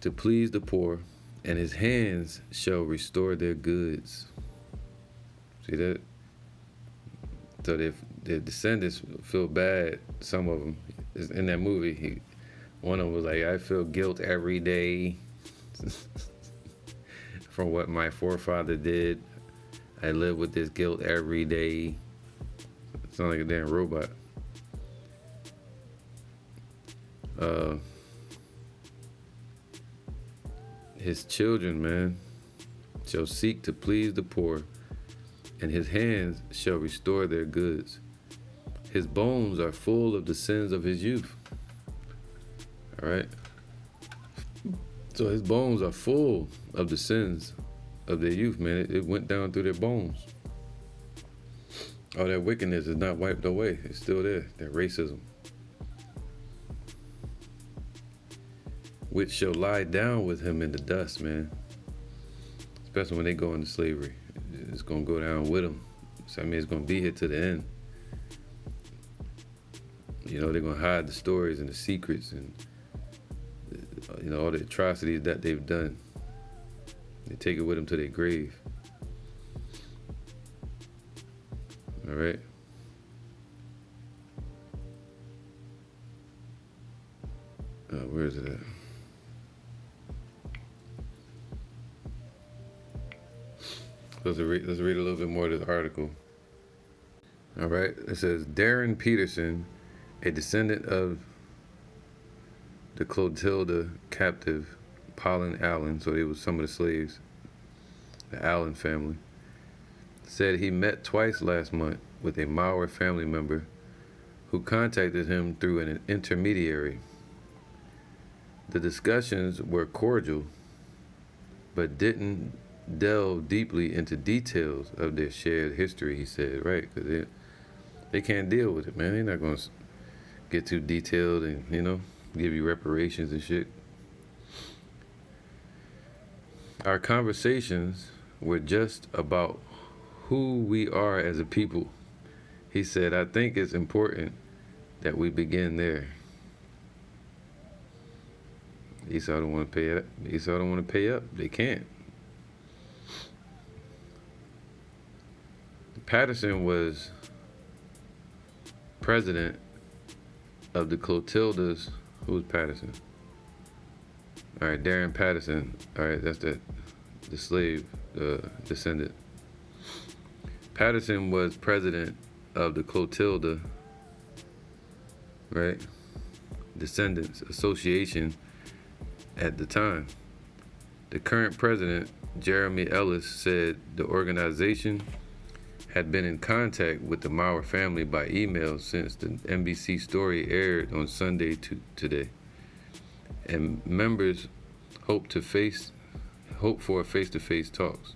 [SPEAKER 1] to please the poor, and his hands shall restore their goods. See that? So their descendants feel bad. Some of them, in that movie, one of them was like, "I feel guilt every day from what my forefather did. I live with this guilt every day." Sound like a damn robot. Uh, his children, man, shall seek to please the poor, and his hands shall restore their goods. His bones are full of the sins of his youth. All right. So his bones are full of the sins of their youth, man. It went down through their bones. All that wickedness is not wiped away. It's still there. That racism. Which shall lie down with him in the dust, man. Especially when they go into slavery. It's going to go down with them. So, I mean, it's going to be here to the end. You know, they're going to hide the stories and the secrets and, you know, all the atrocities that they've done. They take it with them to their grave. All right. Where is it at? Let's read a little bit more of this article. All right. It says Darren Peterson, a descendant of the Clotilda captive Pauline Allen, so they was some of the slaves, the Allen family, said he met twice last month with a Maori family member who contacted him through an intermediary. The discussions were cordial, but didn't delve deeply into details of their shared history, he said, right? Because they can't deal with it, man. They're not going to get too detailed and, you know, give you reparations and shit. Our conversations were just about who we are as a people. He said, I think it's important that we begin there. Esau don't want to pay up. Esau don't want to pay up. They can't. Patterson was president of the Clotildas. Who was Patterson? All right, Darren Patterson. All right, that's the slave descendant. Patterson was president of the Clotilda, right? Descendants Association at the time. The current president, Jeremy Ellis, said the organization had been in contact with the Maori family by email since the NBC story aired on Sunday today, and members hope for face-to-face talks.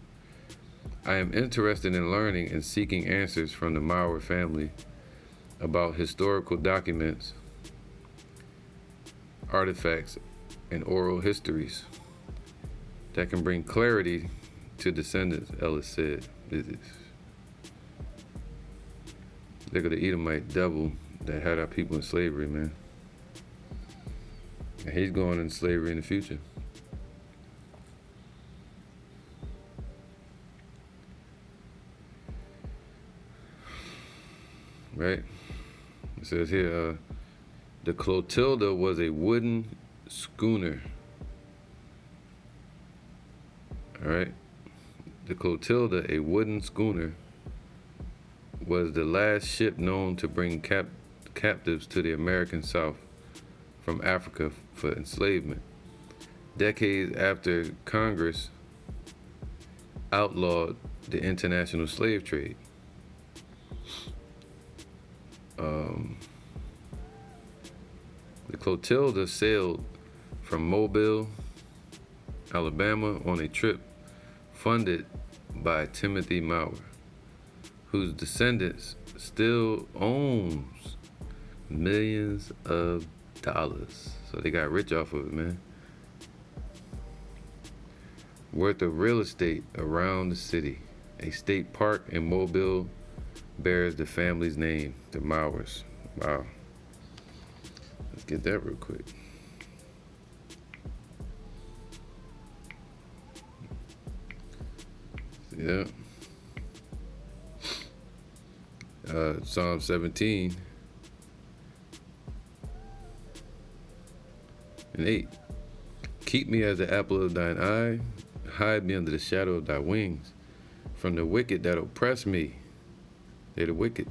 [SPEAKER 1] I am interested in learning and seeking answers from the Maori family about historical documents, artifacts, and oral histories that can bring clarity to descendants, Ellis said. Look at the Edomite devil that had our people in slavery, man. And he's going into slavery in the future. Right? It says here, the Clotilda was a wooden schooner. All right? The Clotilda, a wooden schooner, was the last ship known to bring captives to the American South from Africa for enslavement, decades after Congress outlawed the international slave trade. The Clotilda sailed from Mobile, Alabama on a trip funded by Timothy Maurer, whose descendants still owns millions of dollars. So they got rich off of it, man. Worth of real estate around the city. A state park in Mobile bears the family's name, the Maurers. Wow. Let's get that real quick. Yeah. Psalm 17 and 8. Keep me as the apple of thine eye. Hide me under the shadow of thy wings. From the wicked that oppress me. They're the wicked.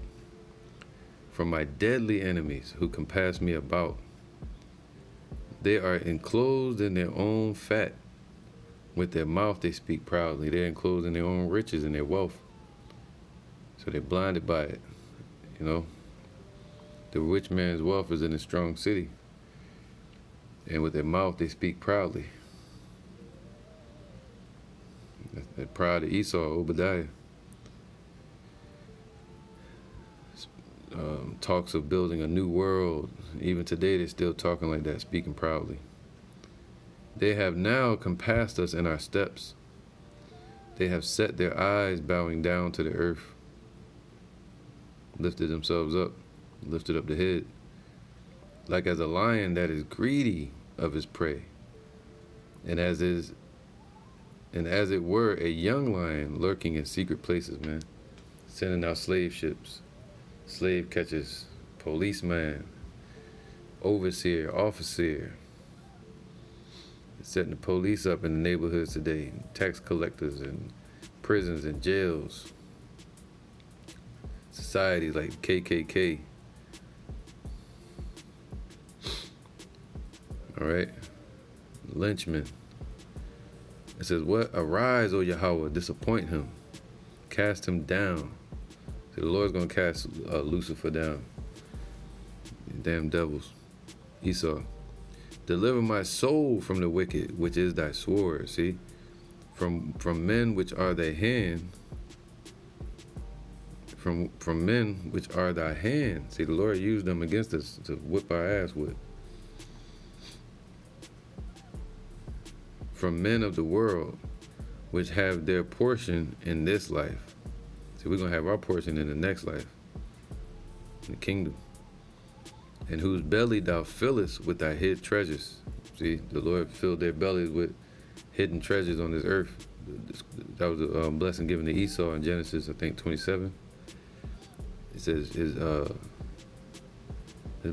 [SPEAKER 1] From my deadly enemies who compass me about. They are enclosed in their own fat. With their mouth they speak proudly. They're enclosed in their own riches and their wealth. So they're blinded by it. You know, the rich man's wealth is in a strong city. And with their mouth they speak proudly. That pride of Esau, Obadiah. Talks of building a new world. Even today they're still talking like that, speaking proudly. They have now compassed us in our steps. They have set their eyes bowing down to the earth. Lifted themselves up, lifted up the head. Like as a lion that is greedy of his prey. And as it were a young lion lurking in secret places, man. Sending out slave ships, slave catchers, policeman, overseer, officer. Setting the police up in the neighborhoods today, tax collectors and prisons and jails. Societies like KKK. All right, lynchmen. It says, "What? Arise, O Yahweh, disappoint him, cast him down." So the Lord's gonna cast Lucifer down. You damn devils, Esau. Deliver my soul from the wicked, which is thy sword. See, from men which are thy hand. From men which are thy hand. See, the Lord used them against us to whip our ass with. From men of the world, which have their portion in this life. See, we're gonna have our portion in the next life, in the kingdom. And whose belly thou fillest with thy hid treasures. See, the Lord filled their bellies with hidden treasures on this earth. That was a blessing given to Esau in Genesis, I think, 27. It says, his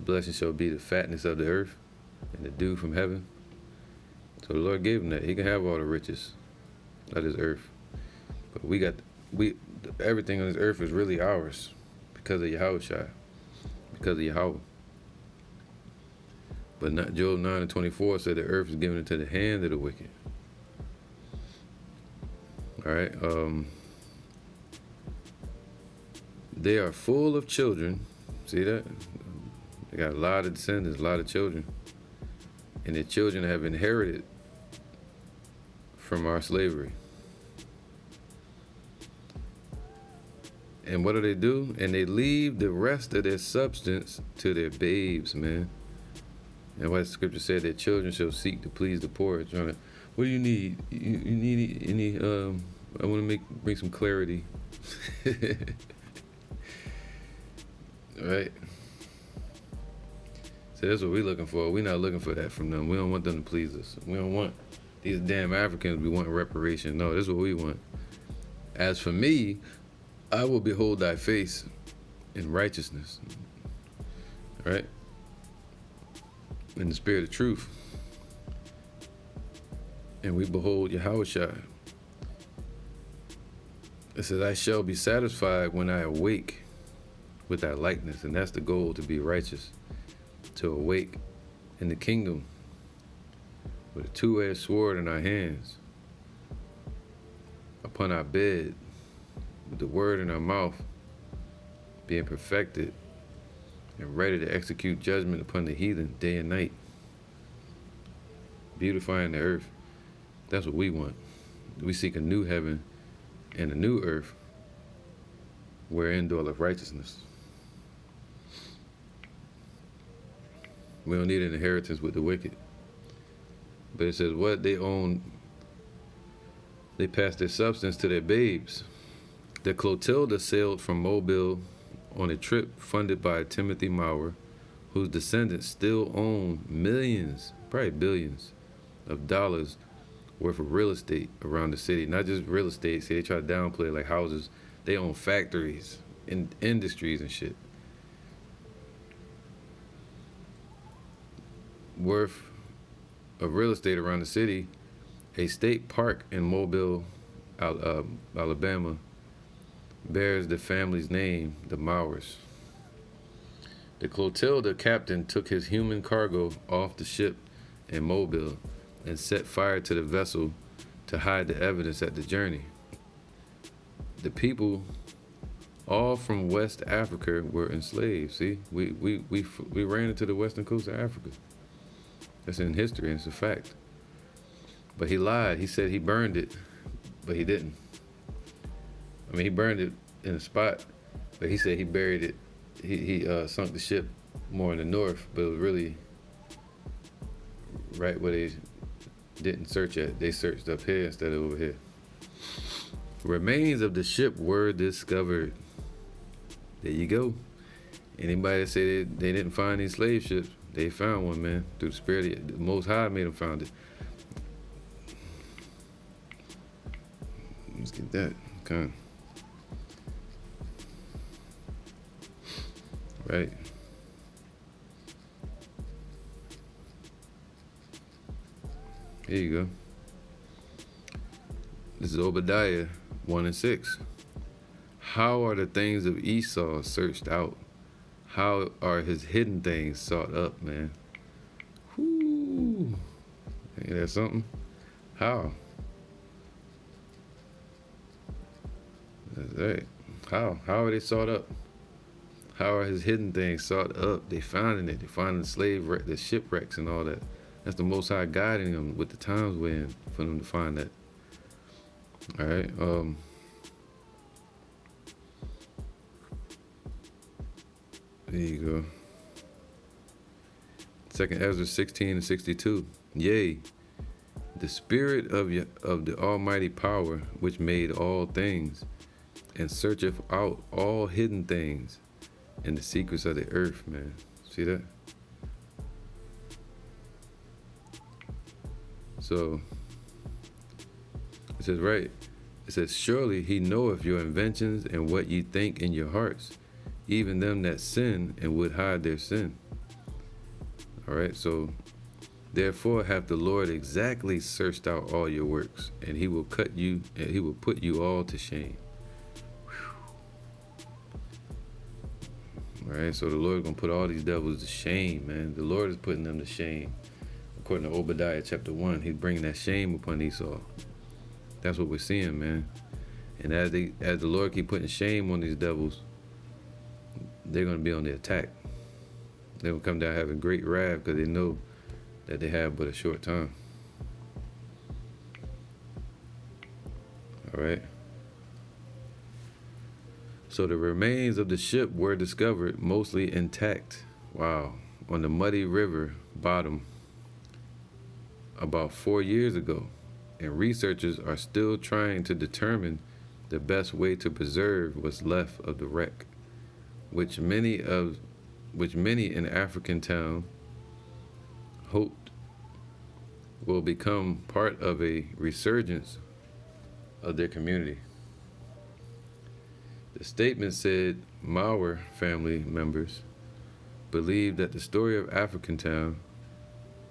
[SPEAKER 1] blessing shall be the fatness of the earth and the dew from heaven. So the Lord gave him that. He can have all the riches of this earth. But everything on this earth is really ours because of Yahushua, because of Yahweh. But not Job 9:24 said the earth is given into the hand of the wicked. All right. They are full of children. See that? They got a lot of descendants, a lot of children. And their children have inherited from our slavery. And what do? And they leave the rest of their substance to their babes, man. And what the scripture said, that children shall seek to please the poor. What do you need? You need any? I want to bring some clarity. Right? So that's what we're looking for. We're not looking for that from them. We don't want them to please us. We don't want these damn Africans. We want reparation. No, this is what we want. As for me, I will behold thy face in righteousness. Right? In the spirit of truth. And we behold Yahushua. It says, I shall be satisfied when I awake with thy likeness. And that's the goal, to be righteous. To awake in the kingdom with a two-edged sword in our hands, upon our bed, with the word in our mouth, being perfected and ready to execute judgment upon the heathen day and night, beautifying the earth. That's what we want. We seek a new heaven and a new earth wherein dwelleth righteousness. We don't need an inheritance with the wicked. But it says what they own, they pass their substance to their babes. The Clotilda sailed from Mobile on a trip funded by Timothy Maurer, whose descendants still own millions, probably billions, of dollars worth of real estate around the city. Not just real estate. See, they try to downplay it like houses. They own factories, industries and shit. Worth of real estate around the city. A state park in Mobile, Alabama, bears the family's name, the Maurers. The Clotilda captain took his human cargo off the ship and Mobile and set fire to the vessel to hide the evidence at the journey. The people, all from West Africa, were enslaved. See, we ran into the western coast of Africa. That's in history, and it's a fact. But he lied. He said he burned it, but he didn't. I mean, he burned it in a spot, but he said he buried it. He sunk the ship more in the north, but it was really right where they didn't search at. They searched up here instead of over here. Remains of the ship were discovered. There you go. Anybody that say they didn't find these slave ships, they found one, man. Through the spirit of the Most High made them found it. Let's get that. Okay. Right. Here you go. This is Obadiah 1 and 6. How are the things of Esau searched out? How are his hidden things sought up, man? Whoo. Ain't that something? How? That's right. How are they sought up? How are his hidden things sought up? They finding it. They finding the shipwrecks and all that. That's the Most High guiding them with the times we're in for them to find that. All right. There you go. 2nd Ezra 16 and 62. Yea, the spirit of the almighty power which made all things and searcheth out all hidden things and the secrets of the earth, man. See that? So it says, right. It says, surely he knoweth your inventions and what ye think in your hearts, even them that sin and would hide their sin. All right. So therefore hath the Lord exactly searched out all your works, and he will cut you, and he will put you all to shame. All right. So the Lord is going to put all these devils to shame, man. The Lord is putting them to shame. According to Obadiah chapter 1, he's bringing that shame upon Esau. That's what we're seeing, man. And as the Lord keep putting shame on these devils, they're going to be on the attack. They're going to come down having great wrath because they know that they have but a short time. All right. So the remains of the ship were discovered mostly intact. Wow. On the muddy river bottom about 4 years ago. And researchers are still trying to determine the best way to preserve what's left of the wreck, which many in African town hoped will become part of a resurgence of their community. The statement said Mawer family members believe that the story of African town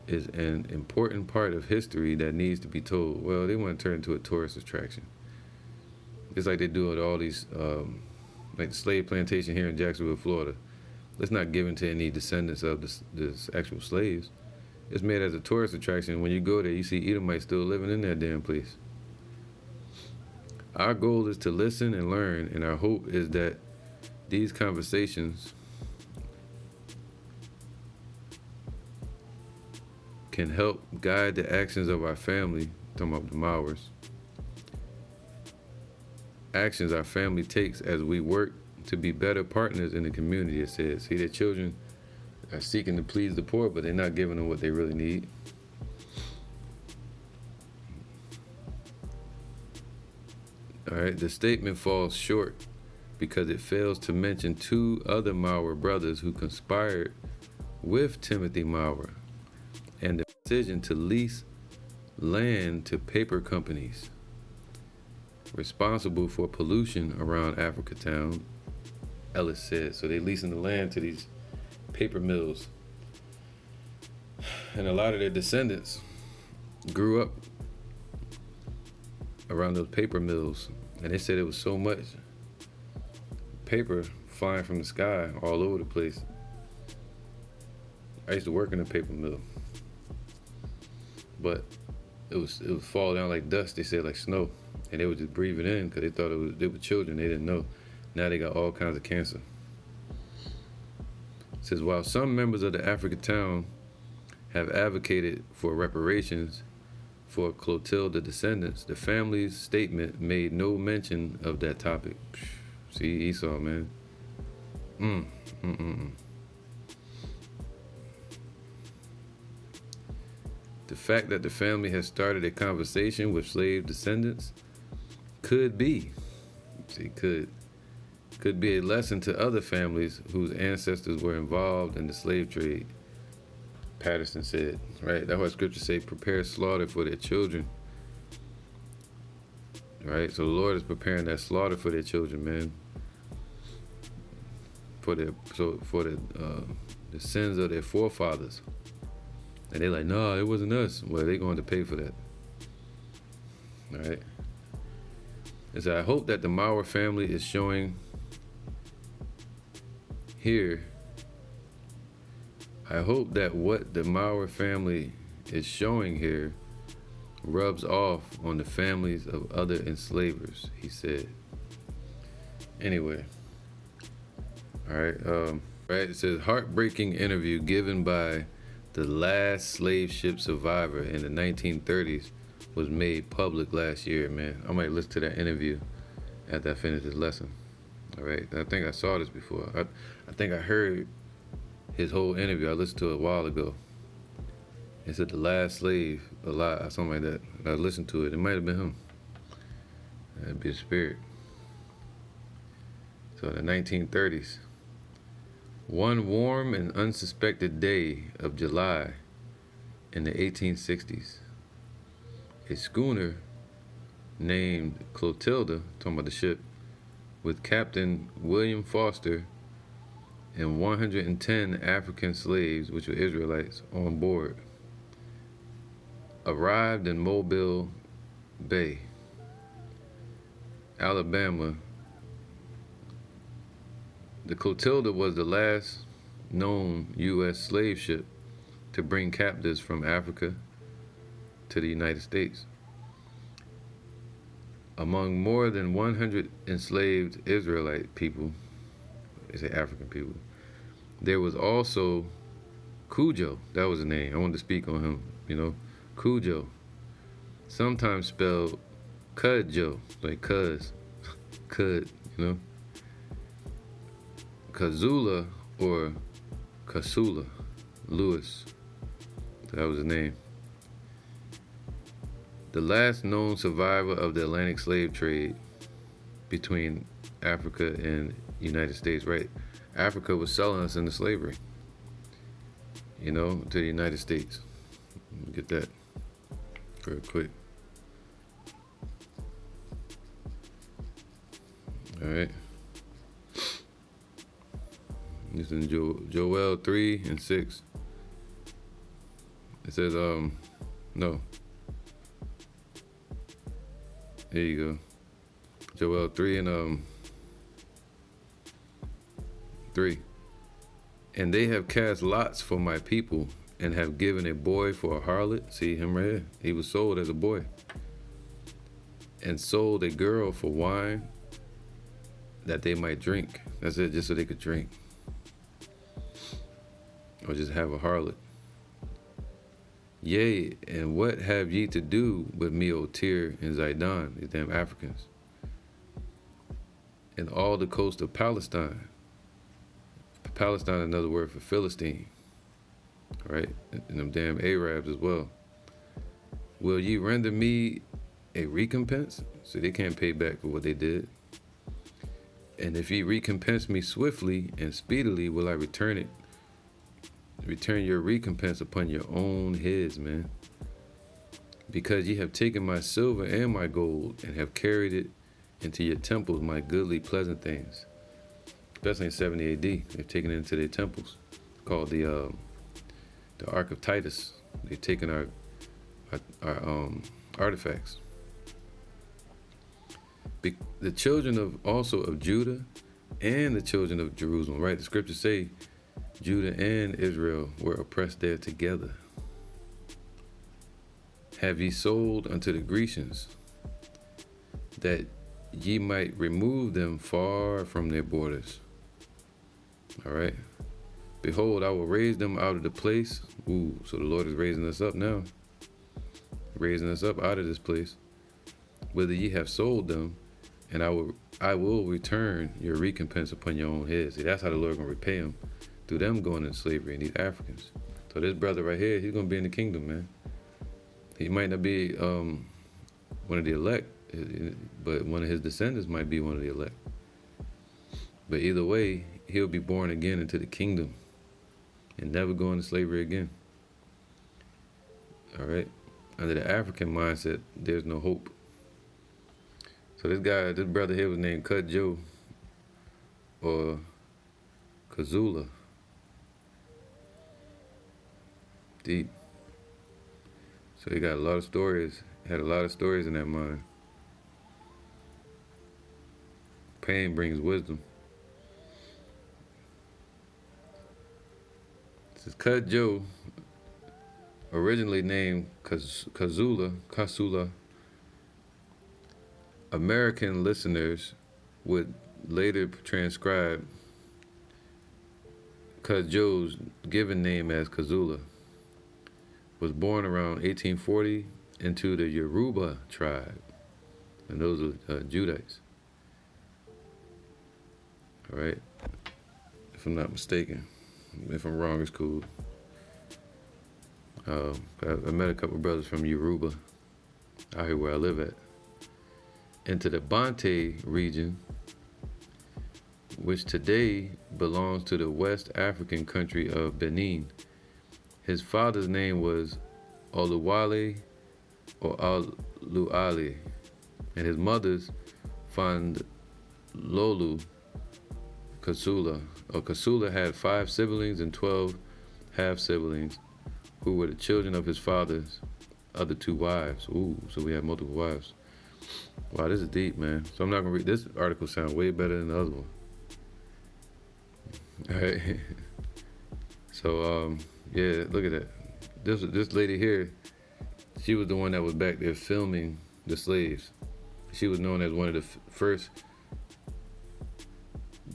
[SPEAKER 1] is an important part of history that needs to be told. Well, they want to turn it into a tourist attraction. It's like they do with all these, like the slave plantation here in Jacksonville, Florida. It's not given to any descendants of the actual slaves. It's made as a tourist attraction. When you go there, you see Edomites still living in that damn place. Our goal is to listen and learn, and our hope is that these conversations can help guide the actions of our family, talking about the Mowers, actions our family takes as we work to be better partners in the community, it says. See, their children are seeking to please the poor, but they're not giving them what they really need. All right, the statement falls short because it fails to mention 2 other Mawer brothers who conspired with Timothy Mawer and the decision to lease land to paper companies responsible for pollution around Africa Town, Ellis said. So they're leasing the land to these paper mills. And a lot of their descendants grew up around those paper mills. And they said it was so much paper flying from the sky all over the place. I used to work in a paper mill. but it would fall down like dust. They said like snow, and they would just breathe it in because they thought they were children. They didn't know. Now they got all kinds of cancer. It says while some members of the African town have advocated for reparations for Clotilda descendants, the family's statement made no mention of that topic. See, Esau, man. The fact that the family has started a conversation with slave descendants could be a lesson to other families whose ancestors were involved in the slave trade. Patterson said, right? That's why scriptures say, prepare slaughter for their children. Right? So the Lord is preparing that slaughter for their children, man. For the sins of their forefathers. And they're like, no, it wasn't us. Well, they're going to pay for that. All right? And so I hope that the Mauer family is showing here. I hope that what the Mauer family is showing here rubs off on the families of other enslavers, he said. Anyway. All right. Right. It says heartbreaking interview given by the last slave ship survivor in the 1930s was made public last year, man. I might listen to that interview after I finish this lesson. All right. I think I saw this before. I think I heard his whole interview. I listened to it a while ago. It said the last slave alive, something like that. I listened to it. It might have been him. That'd be a spirit. So in the 1930s. One warm and unsuspected day of July in the 1860s, a schooner named Clotilda, talking about the ship, with Captain William Foster and 110 African slaves, which were Israelites, on board, arrived in Mobile Bay, Alabama. The Clotilda was the last known U.S. slave ship to bring captives from Africa to the United States. Among more than 100 enslaved Israelite people, they say African people, there was also Cujo. That was the name. I wanted to speak on him, Cujo. Sometimes spelled Cudjo, like cuz, Cud, Kazula or Kasula Lewis. That was his name. The last known survivor of the Atlantic slave trade between Africa and United States, right? Africa was selling us into slavery, to the United States. Get that real quick. All right. This is Joel 3 and 6. It says, no. There you go. Joel 3 and 3. And they have cast lots for my people and have given a boy for a harlot. See him right here. He was sold as a boy. And sold a girl for wine that they might drink. That's it, just so they could drink. Or just have a harlot. Yea, and what have ye to do with me, O Tyre and Zidon, these damn Africans, and all the coast of Palestine? Palestine is another word for Philistine, right? And them damn Arabs as well. Will ye render me a recompense? So they can't pay back for what they did. And if ye recompense me swiftly and speedily, will I return it? Return your recompense upon your own heads, man. Because ye have taken my silver and my gold, and have carried it into your temples, my goodly pleasant things. Especially in 70 AD, they've taken it into their temples, called the Ark of Titus. They've taken our artifacts. The children of Judah and the children of Jerusalem, right? The scriptures say Judah and Israel were oppressed there together. have ye sold unto the Grecians, that ye might remove them far from their borders. All right. Behold, I will raise them out of the place. Ooh, so the Lord is raising us up now. Raising us up out of this place. Whither ye have sold them, and I will return your recompense upon your own heads. See, that's how the Lord gonna repay them, through them going into slavery and these Africans. So this brother right here, he's gonna be in the kingdom, man. He might not be one of the elect, but one of his descendants might be one of the elect. But either way, he'll be born again into the kingdom and never go into slavery again. All right. Under the African mindset, there's no hope. So this brother here was named Cut Joe or Kazula. Deep. So he got a lot of stories, had a lot of stories in that mind. Pain brings wisdom. This is Cut Joe, originally named Kasula. American listeners would later transcribe Cut Joe's given name as Kazula. Was born around 1840 into the Yoruba tribe, and those are Judites. All right, if I'm not mistaken. If I'm wrong, it's cool. I met a couple brothers from Yoruba out here where I live at. Into the Bante region, which today belongs to the West African country of Benin. His father's name was Oluwale or Aluale, and his mother's Fandlolu Kasula. Kasula had 5 siblings and 12 half-siblings who were the children of his father's other 2 wives. Ooh, so we have multiple wives. Wow, this is deep, man. So I'm not gonna read this article. Sounds way better than the other one. All right. So yeah, look at that. This lady here, she was the one that was back there filming the slaves. She was known as one of the first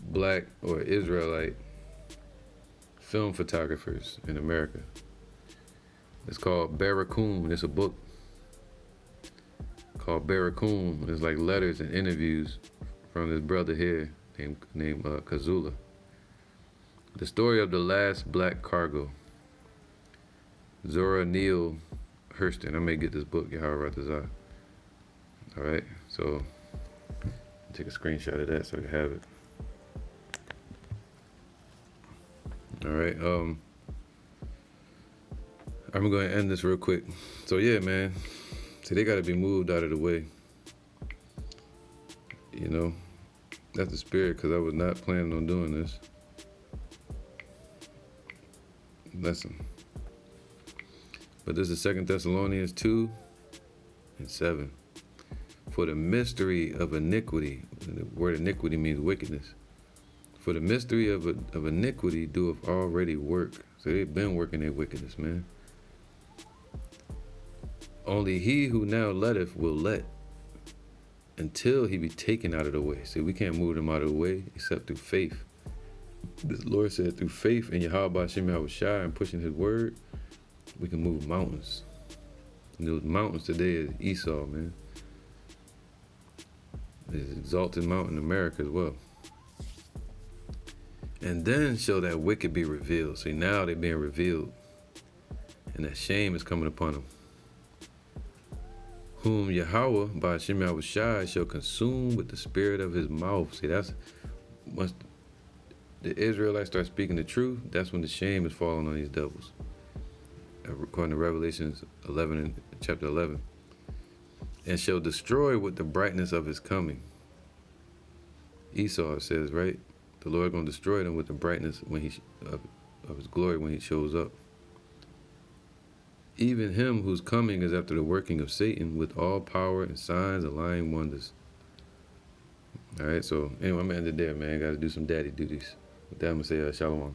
[SPEAKER 1] black or Israelite film photographers in America. It's called Barracoon. It's a book called Barracoon. It's like letters and interviews from this brother here named Kazula. The story of the last black cargo. Zora Neale Hurston. I may get this book, however I write this out. All right, so take a screenshot of that so I can have it. All right, I'm going to end this real quick. So yeah, man, see, they got to be moved out of the way. You know, that's the spirit, because I was not planning on doing this. Lesson. But this is 2 Thessalonians 2:7. For the mystery of iniquity, the word iniquity means wickedness. For the mystery of iniquity doeth already work. So they've been working their wickedness, man. Only he who now letteth will let, until he be taken out of the way. See, we can't move them out of the way except through faith. The Lord said through faith in Yahweh Hashem Yahushua and pushing his word, we can move mountains. And those mountains today is Esau, man. There's exalted mountain in America as well. And then shall that wicked be revealed. See, now they're being revealed. And that shame is coming upon them. Whom Yahweh, by Hashem Yahushua, shall consume with the spirit of his mouth. See, that's once the Israelites start speaking the truth, that's when the shame is falling on these devils. According to Revelations 11 and chapter 11. And shall destroy with the brightness of his coming. Esau says, right? The Lord gonna destroy them with the brightness when of his glory when he shows up. Even him whose coming is after the working of Satan with all power and signs and lying wonders. All right, so anyway, I'm gonna end it there, man. Gotta do some daddy duties. With that, I'm gonna say shalom.